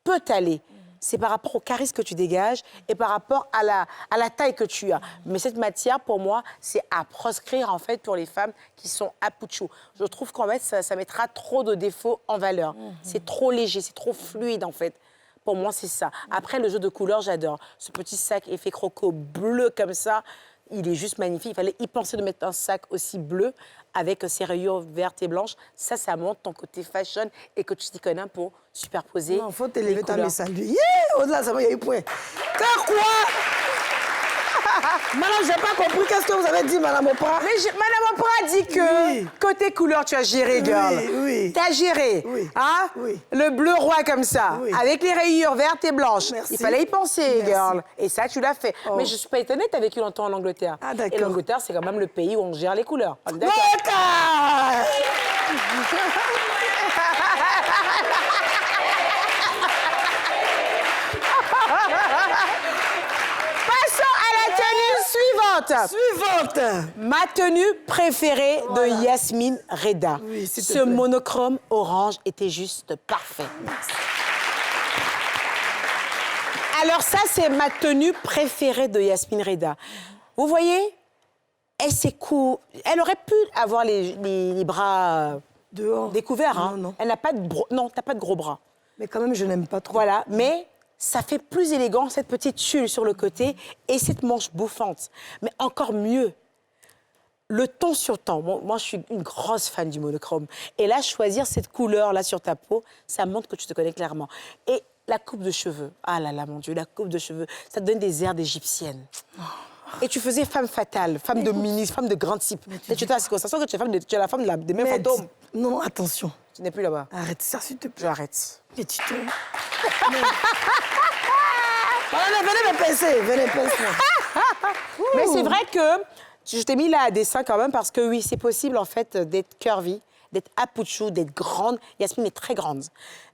peut t'aller. C'est par rapport au charisme que tu dégages et par rapport à la taille que tu as. Mais cette matière, pour moi, c'est à proscrire, en fait, pour les femmes qui sont apuchou. Je trouve qu'en fait, ça mettra trop de défauts en valeur. C'est trop léger, c'est trop fluide, en fait. Pour moi, c'est ça. Après, le jeu de couleurs, j'adore. Ce petit sac effet croco bleu comme ça, il est juste magnifique. Il fallait y penser de mettre un sac aussi bleu avec ses rayures vertes et blanches. Ça montre ton côté fashion et que tu t'y connais pour superposer. Non, faut t'élever les ta couleurs. message. Yeah! Au-delà, ça va, il y a eu point. Car quoi? Madame, j'ai pas compris. Qu'est-ce que vous avez dit, Madame Oprah? Mais Madame Oprah a dit que Oui. côté couleur, tu as géré, girl. oui. T'as géré. Oui. Hein? Oui. Le bleu roi comme ça, Oui. avec les rayures vertes et blanches. Merci. Il fallait y penser, Merci. girl. Et ça, tu l'as fait. Oh. Mais je suis pas étonnée, t'as vécu longtemps en Angleterre. Ah, d'accord. Et l'Angleterre, c'est quand même le pays où on gère les couleurs. On est d'accord? D'accord! Passons à la tenue suivante. Suivante! Ma tenue préférée de Yasmine Reda. Oui, s'il te Ce plaît. monochrome orange était juste parfait. Alors ça, c'est ma tenue préférée de Yasmine Reda. Vous voyez, elle aurait pu avoir les bras Dehors. découverts. Hein. Non. Elle n'a pas de non, t'as pas de gros bras. Mais quand même, je n'aime pas trop. Voilà, mais ça fait plus élégant, cette petite tulle sur le côté et cette manche bouffante. Mais encore mieux, le ton sur ton. Moi, je suis une grosse fan du monochrome. Et là, choisir cette couleur-là sur ta peau, ça montre que tu te connais clairement. Et la coupe de cheveux. Ah là là, mon Dieu, la coupe de cheveux, ça te donne des airs d'égyptienne. Et tu faisais femme fatale, femme de ministre, femme de grand type. Tu étais à la constatation que tu es la femme des mêmes fantômes. Non, attention. Tu n'es plus là-bas. Arrête ça, s'il te plaît. J'arrête. Mais tu te... Venez me pincer, venez pincer. Mais c'est vrai que je t'ai mis là à dessin quand même parce que oui, c'est possible en fait d'être curvy, d'être apouchou, d'être grande. Yasmine est très grande.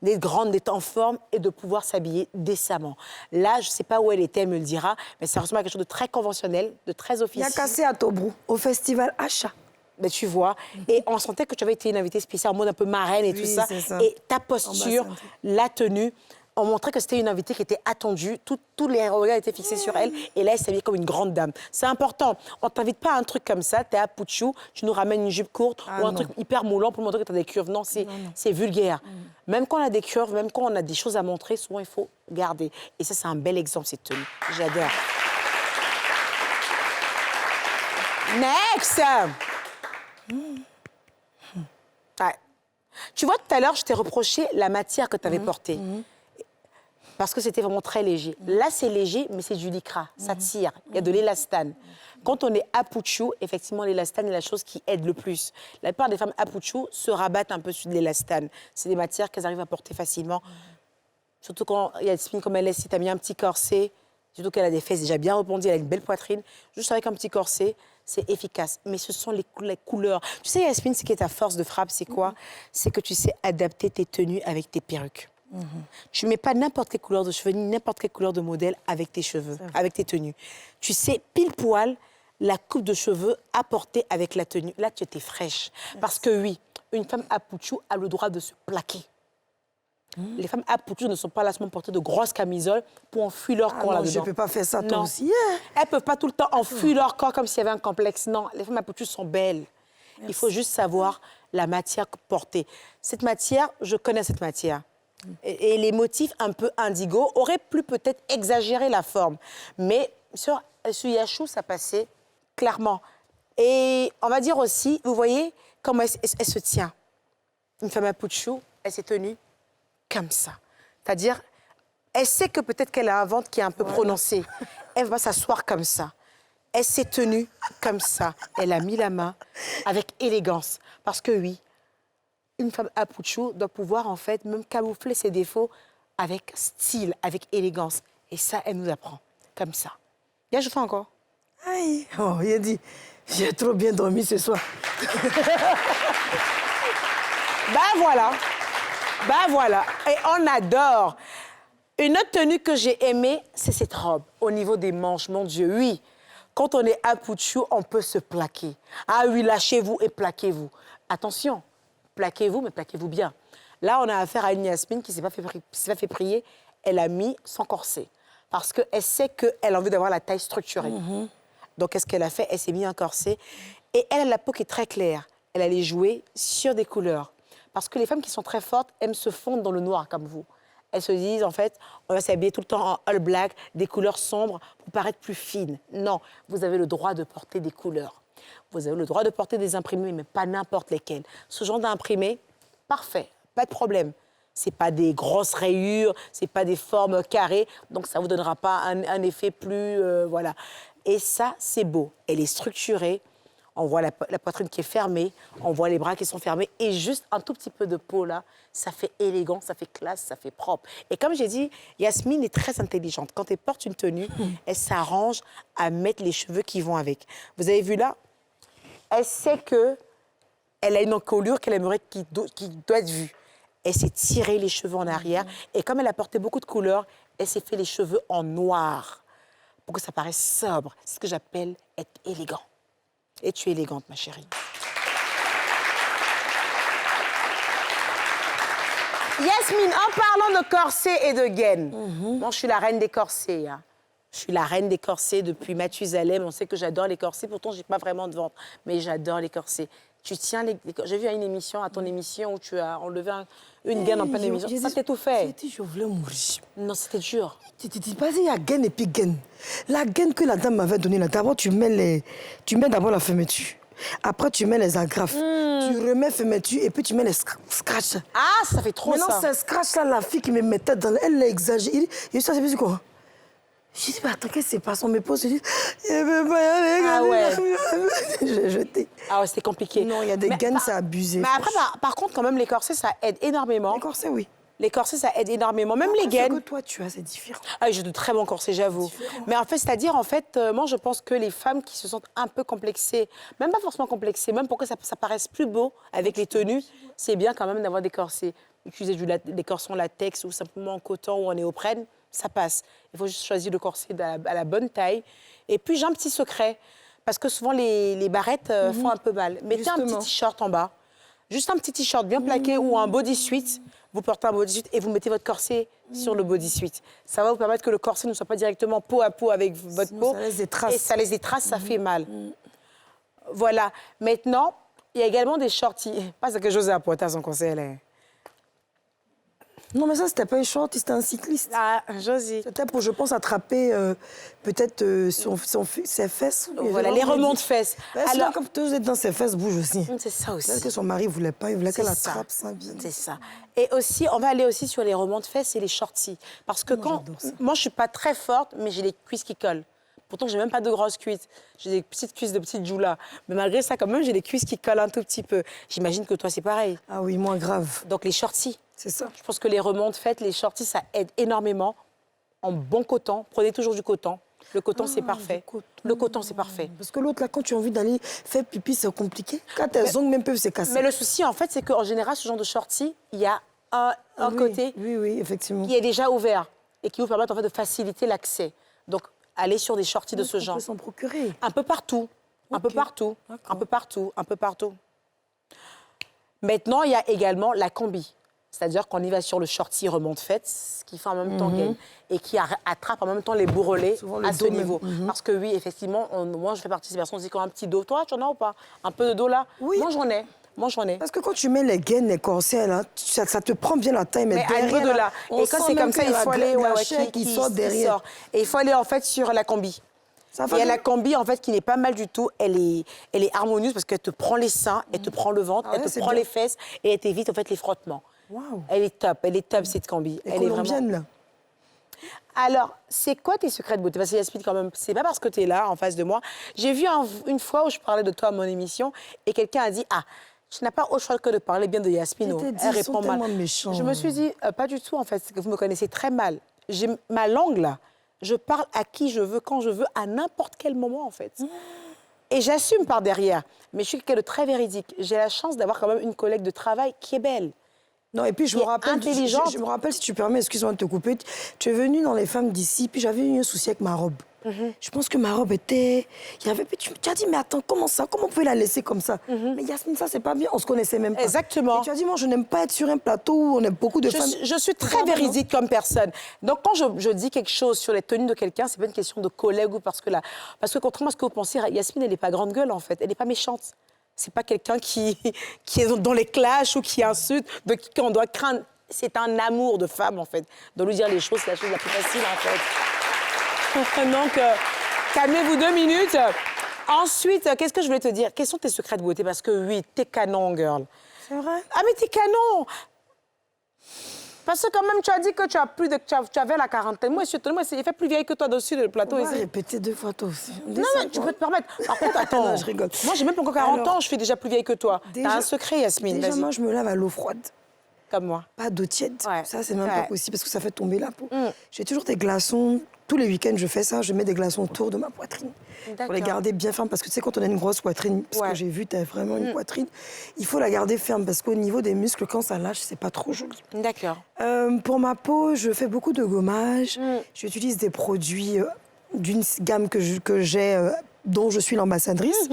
D'être grande, d'être en forme et de pouvoir s'habiller décemment. Là, je ne sais pas où elle était, elle me le dira, mais ça ressemble à quelque chose de très conventionnel, de très officiel. Il y a cassé à Tobrou, au festival Achat. Mais tu vois, et on sentait que tu avais été une invitée spéciale en mode un peu marraine et Oui, tout ça. c'est ça. Et ta posture, Ambassadeur. la tenue, on montrait que c'était une invitée qui était attendue. Tous les regards étaient fixés sur elle. Et là, elle s'habillait comme une grande dame. C'est important. On ne t'invite pas à un truc comme ça. Tu es à Pouchou, tu nous ramènes une jupe courte ou un truc hyper moulant pour montrer que tu as des curves. Non, c'est vulgaire. Même quand on a des curves, même quand on a des choses à montrer, souvent, il faut garder. Et ça, c'est un bel exemple, cette tenue. J'adore. Next! Ouais. Tu vois, tout à l'heure, je t'ai reproché la matière que tu avais portée. Parce que c'était vraiment très léger. Là, c'est léger, mais c'est du lycra. Ça tire. Il y a de l'élastane. Quand on est apouchou, effectivement, l'élastane est la chose qui aide le plus. La plupart des femmes apouchou se rabattent un peu sur de l'élastane. C'est des matières qu'elles arrivent à porter facilement. Surtout quand Yasmine, comme elle est, si tu as mis un petit corset, surtout qu'elle a des fesses déjà bien rebondies, elle a une belle poitrine, juste avec un petit corset, c'est efficace. Mais ce sont les couleurs. Tu sais, Yasmine, ce qui est ta force de frappe, c'est quoi? C'est que tu sais adapter tes tenues avec tes perruques. Tu ne mets pas n'importe quelle couleur de cheveux, ni n'importe quelle couleur de modèle avec tes cheveux, avec tes tenues. Tu sais pile poil la coupe de cheveux à porter avec la tenue. Là, tu étais fraîche. Parce que oui, une femme apouchou a le droit de se plaquer. Les femmes apouchou ne sont pas là seulement porter de grosses camisoles pour enfuir leur corps là-dedans. Je ne peux pas faire ça, toi Non. aussi. Elles ne peuvent pas tout le temps enfuir leur corps comme s'il y avait un complexe. Non, les femmes apouchou sont belles. Il faut juste savoir la matière portée. Cette matière, je connais cette matière. Et les motifs un peu indigo auraient pu peut-être exagérer la forme. Mais sur Yachou, ça passait clairement. Et on va dire aussi, vous voyez comment elle se tient. Une femme apouchou, elle s'est tenue comme ça. C'est-à-dire, elle sait que peut-être qu'elle a un ventre qui est un peu prononcé. Elle va s'asseoir comme ça. Elle s'est tenue comme ça. Elle a mis la main avec élégance. Parce que oui, une femme apouchou doit pouvoir en fait même camoufler ses défauts avec style, avec élégance. Et ça, elle nous apprend. Comme ça. Bien, je fais encore. Aïe. Oh, il a dit, j'ai trop bien dormi ce soir. Ben voilà. Ben voilà. Et on adore. Une autre tenue que j'ai aimée, c'est cette robe. Au niveau des manches, mon Dieu, oui. Quand on est apouchou, on peut se plaquer. Ah oui, lâchez-vous et plaquez-vous. Attention, plaquez-vous, mais plaquez-vous bien. Là, on a affaire à une Yasmine qui ne s'est pas fait prier. Elle a mis son corset. Parce qu'elle sait qu'elle a envie d'avoir la taille structurée. Donc, qu'est-ce qu'elle a fait? Elle s'est mis un corset. Et elle a la peau qui est très claire. Elle allait jouer sur des couleurs. Parce que les femmes qui sont très fortes aiment se fondre dans le noir, comme vous. Elles se disent, en fait, on va s'habiller tout le temps en all black, des couleurs sombres pour paraître plus fines. Non, vous avez le droit de porter des couleurs. Vous avez le droit de porter des imprimés, mais pas n'importe lesquels. Ce genre d'imprimé, parfait, pas de problème. Ce n'est pas des grosses rayures, ce n'est pas des formes carrées, donc ça ne vous donnera pas un effet plus... voilà. Et ça, c'est beau. Elle est structurée. On voit la poitrine qui est fermée, on voit les bras qui sont fermés, et juste un tout petit peu de peau là, ça fait élégant, ça fait classe, ça fait propre. Et comme j'ai dit, Yasmine est très intelligente. Quand elle porte une tenue, elle s'arrange à mettre les cheveux qui vont avec. Vous avez vu là? Elle sait qu'elle a une encolure qu'elle aimerait qui doit être vue. Elle s'est tiré les cheveux en arrière, et comme elle a porté beaucoup de couleurs, elle s'est fait les cheveux en noir, pour que ça paraisse sobre. C'est ce que j'appelle être élégant. Et tu es élégante, ma chérie. Yasmine, en parlant de corset et de gaine, moi, je suis la reine des corsets. Hein. Je suis la reine des corsets depuis Mathusalem. On sait que j'adore les corsets. Pourtant, je n'ai pas vraiment de ventre, mais j'adore les corsets. Tu tiens les J'ai vu à une émission, à ton émission, où tu as enlevé une gaine en pleine émission. Ça t'est tout fait. J'ai dit, je voulais mourir. Non, c'était dur. Tu te dis pas, il y a gaine et puis gaine. La gaine que la dame m'avait donnée, là, d'abord, tu mets d'abord la fermeture. Après, tu mets les agrafes. Tu remets fermeture et puis tu mets les scratchs. Ah, ça fait trop Maintenant, ça. ces scratchs-là, la fille qui me mettait dans... Elle l'a exagéré. Et ça, c'est plus quoi? Je dis, mais attends, qu'est-ce qui se passe? On me pose, je dis, il ne veut pas y aller. Ah ouais. J'ai jeté. Ah ouais, c'était compliqué. Non, il y a des gaines, c'est abusé. Mais après, par contre, quand même, les corsets, ça aide énormément. Les corsets, oui. Les corsets, ça aide énormément. Même les Ce gaines. que toi, tu as, c'est différent. Ah, j'ai de très bons corsets, j'avoue. Mais en fait, c'est-à-dire, moi, je pense que les femmes qui se sentent un peu complexées, même pas forcément complexées, même pour que ça paraisse plus beau avec les tenues, c'est bien quand même d'avoir des corsets. Utiliser des corsets en latex ou simplement en coton ou en néoprène, ça passe. Il faut juste choisir le corset à la bonne taille. Et puis, j'ai un petit secret, parce que souvent, les barrettes font un peu mal. Mettez un petit Justement. t-shirt en bas, juste un petit t-shirt bien plaqué ou un bodysuit. Vous portez un bodysuit et vous mettez votre corset sur le bodysuit. Ça va vous permettre que le corset ne soit pas directement peau à peau avec votre Sinon, peau. ça laisse des traces. Et ça laisse des traces, ça fait mal. Voilà. Maintenant, il y a également des shorties. Pas ce que José a porté à son conseil. Là. Non, mais ça, c'était pas un short, c'était un cycliste. Ah, Josie. C'était pour, je pense, attraper peut-être ses fesses. Voilà, les remontes-fesses. Alors, Alors, quand vous êtes dans ses fesses, bouge aussi. c'est ça aussi. Peut-être que son mari ne voulait pas, il voulait qu'elle C'est ça. attrape ça bien. C'est ça. Et aussi, on va aller aussi sur les remontes-fesses et les shorties. Parce que Moi, j'adore ça. moi, je suis pas très forte, mais j'ai les cuisses qui collent. Pourtant, j'ai même pas de grosses cuisses. J'ai des petites cuisses de petites joulas. Mais malgré ça, quand même, j'ai les cuisses qui collent un tout petit peu. J'imagine que toi, c'est pareil. Ah oui, moins grave. Donc, les shorties. C'est ça. Je pense que les remontes-faites, les shorties, ça aide énormément. En bon coton. Prenez toujours du coton. Le coton, c'est parfait. coton. Le coton, c'est parfait. Parce que l'autre, là, quand tu as envie d'aller faire pipi, c'est compliqué. Quand tes ongles même peuvent se casser. Mais le souci, en fait, c'est qu'en général, ce genre de shorties, il y a un Oui, côté Oui, oui, effectivement. qui est déjà ouvert et qui vous permet en fait, de faciliter l'accès. Donc, allez sur des shorties de ce On genre. peut s'en procurer. Un peu partout. Un peu Ok. partout. D'accord. Un peu partout. Un peu partout. Maintenant, il y a également la combi. C'est-à-dire qu'on y va sur le shorty remonte-faite, ce qui fait en même temps gaine, et qui attrape en même temps les bourrelets Souvent le à ce dos même. niveau. Parce que oui, effectivement, moi, je fais partie de ces personnes qui ont un petit dos. Toi, tu en as ou pas? Un peu de dos là? Oui. Moi, j'en ai. Moi, j'en ai. Parce que quand tu mets les gaines, les corsets, là, ça te prend bien la taille. Mais à derrière, niveau de là. on Et quand sent c'est même comme ça, qu'il il y a faut la aller la ouais, chair qui sort derrière. sort. Et il faut aller en fait sur la combi. Ça Il fait y a que- la combi en fait qui n'est pas mal du tout. Elle est harmonieuse parce qu'elle te prend les seins, elle te prend le ventre, Ah elle ouais, te c'est prend bien. les fesses et elle t'évite en fait les frottements. Waouh. Elle est top cette combi. Les Elle est colombiennes, vraiment. là. Alors, c'est quoi tes secrets de beauté? Parce que Yasmine, quand même, c'est pas parce que tu es là en face de moi. J'ai vu une fois où je parlais de toi à mon émission et quelqu'un a dit ah. Tu n'as pas autre choix que de parler bien de Yasmine. Je t'ai dit, Elle ils sont répond mal. tellement méchants. Je me suis dit, pas du tout, en fait, c'est que vous me connaissez très mal. J'ai ma langue, là. Je parle à qui je veux, quand je veux, à n'importe quel moment, en fait. Et j'assume par derrière. Mais je suis quelqu'un de très véridique. J'ai la chance d'avoir quand même une collègue de travail qui est belle. Non, et puis je Qui me est rappelle, intelligente. je me rappelle, si tu permets, excuse-moi de te couper, tu es venue dans les femmes d'ici, puis j'avais eu un souci avec ma robe. Je pense que ma robe était... Tu as dit, mais attends, comment ça? Comment on pouvait la laisser comme ça? Mais Yasmine, ça, c'est pas bien, on se connaissait même pas. Exactement. Et tu as dit, moi, je n'aime pas être sur un plateau où on a beaucoup de femmes. Je suis très véridique comme personne. Donc, quand je dis quelque chose sur les tenues de quelqu'un, c'est pas une question de collègue ou parce que contrairement à ce que vous pensez, Yasmine, elle n'est pas grande gueule, en fait. Elle n'est pas méchante. C'est pas quelqu'un qui est dans les clashs ou qui insulte, de qui on doit craindre. C'est un amour de femme, en fait. De lui dire les choses, c'est la chose la plus facile, en fait. Donc, calmez-vous 2 minutes. Ensuite, qu'est-ce que je voulais te dire? Quels sont tes secrets de beauté? Parce que oui, t'es canon, girl. C'est vrai? Ah, mais t'es canon! Parce que quand même, tu as dit que tu avais la quarantaine. Moi, il fait plus vieille que toi dessus, le plateau. On va ici. répéter 2 fois, toi aussi. Non, mais tu peux te permettre. Par contre, attends. Non, je rigole. Moi, j'ai même pas encore 40 Alors, ans, je fais déjà plus vieille que toi. déjà- T'as un secret, Yasmine, Déjà, vas-y. moi, je me lave à l'eau froide. Comme moi. Pas d'eau tiède. Ouais. Ça, c'est même Ouais. pas possible parce que ça fait tomber la peau. Mm. J'ai toujours des glaçons. Tous les week-ends, je fais ça. Je mets des glaçons autour de ma poitrine. Pour les D'accord. garder bien fermes. Parce que tu sais, quand on a une grosse poitrine, parce Ouais. que j'ai vu, tu as vraiment une poitrine, il faut la garder ferme. Parce qu'au niveau des muscles, quand ça lâche, c'est pas trop joli. D'accord. Pour ma peau, je fais beaucoup de gommage. Mm. J'utilise des produits d'une gamme que j'ai, dont je suis l'ambassadrice.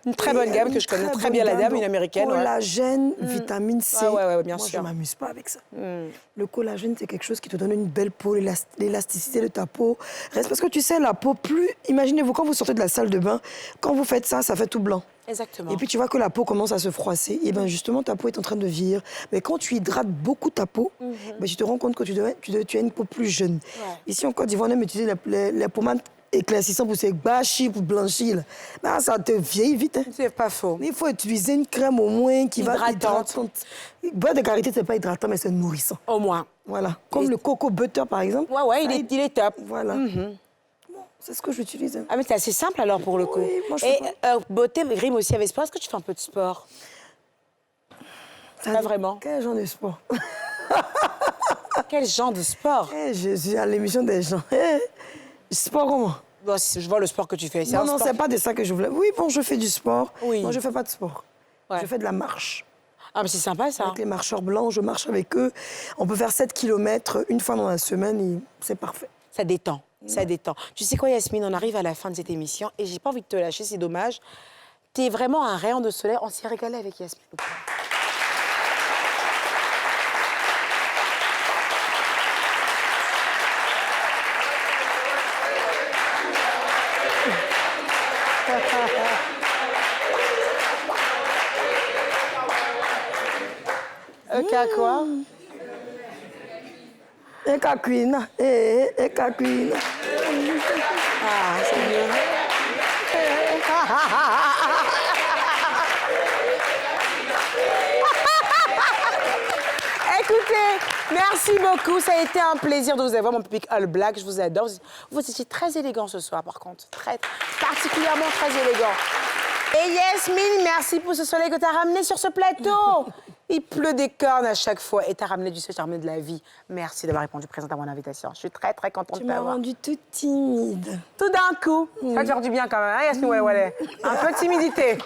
Une très bonne gamme que je connais très bien, la dame, une américaine. ouais. Collagène, vitamine C. Ouais, bien Moi, sûr. je m'amuse pas avec ça. Mm. Le collagène, c'est quelque chose qui te donne une belle peau, l'élasticité de ta peau. Reste parce que tu sais, la peau, plus... Imaginez-vous, quand vous sortez de la salle de bain, quand vous faites ça, ça fait tout blanc. Exactement. Et puis tu vois que la peau commence à se froisser. Et bien justement, ta peau est en train de vieillir. Mais quand tu hydrates beaucoup ta peau, ben, tu te rends compte que tu as une peau plus jeune. Ouais. Ici en Côte d'Ivoire, on aime utiliser les pommades éclaircissant pour se bâchir, pour blanchir. Là. Ben, ça te vieillit vite. Hein. C'est pas faux. Il faut utiliser une crème au moins qui va Hydratante. Beurre de karité, c'est pas hydratant, mais c'est nourrissant. Au moins. Voilà. Comme le coco butter, par exemple. Ouais, il est top. Voilà. Bon, c'est ce que j'utilise. Hein. Ah, mais c'est assez simple alors pour le coup. Oui, moi, je Et fais pas. beauté rime aussi avec sport. Est-ce que tu fais un peu de sport? Pas vraiment. Quel genre de sport? Quel genre de sport? Je suis à l'émission des gens. Sport comment? Bon, je vois le sport que tu fais. Non, non, c'est pas de ça que je voulais. Oui, bon, je fais du sport. Oui. Non, je fais pas de sport. Ouais. Je fais de la marche. Ah, mais c'est sympa ça. Avec les marcheurs blancs, je marche avec eux. On peut faire 7 km une fois dans la semaine et c'est parfait. Ça détend. Ça détend. Tu sais quoi, Yasmine, on arrive à la fin de cette émission et j'ai pas envie de te lâcher, c'est dommage. T'es vraiment un rayon de soleil. On s'est régalé avec Yasmine. Ok, quoi? Et Kakuina, et Kakuina. Ah, c'est mieux. Écoutez, merci beaucoup. Ça a été un plaisir de vous avoir, mon public All Black. Je vous adore. Vous étiez très élégant ce soir, par contre. Particulièrement très élégant. Et Yasmine, merci pour ce soleil que tu as ramené sur ce plateau. Il pleut des cornes à chaque fois. Et tu as ramené du soleil, tu as ramené de la vie. Merci d'avoir répondu présente à mon invitation. Je suis très, très contente Tu de m'as t'avoir. rendue toute timide. Tout d'un coup. Ça te fait du bien quand même, hein, Yasmine Walewale? Un peu de timidité.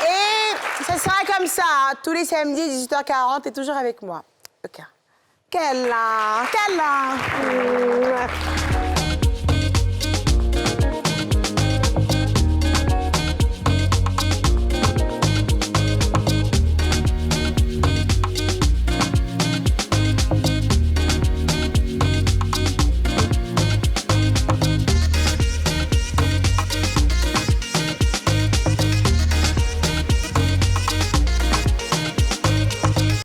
Et ça sera comme ça, hein, tous les samedis, 18h40, t'es toujours avec moi. Ok. Quelle là.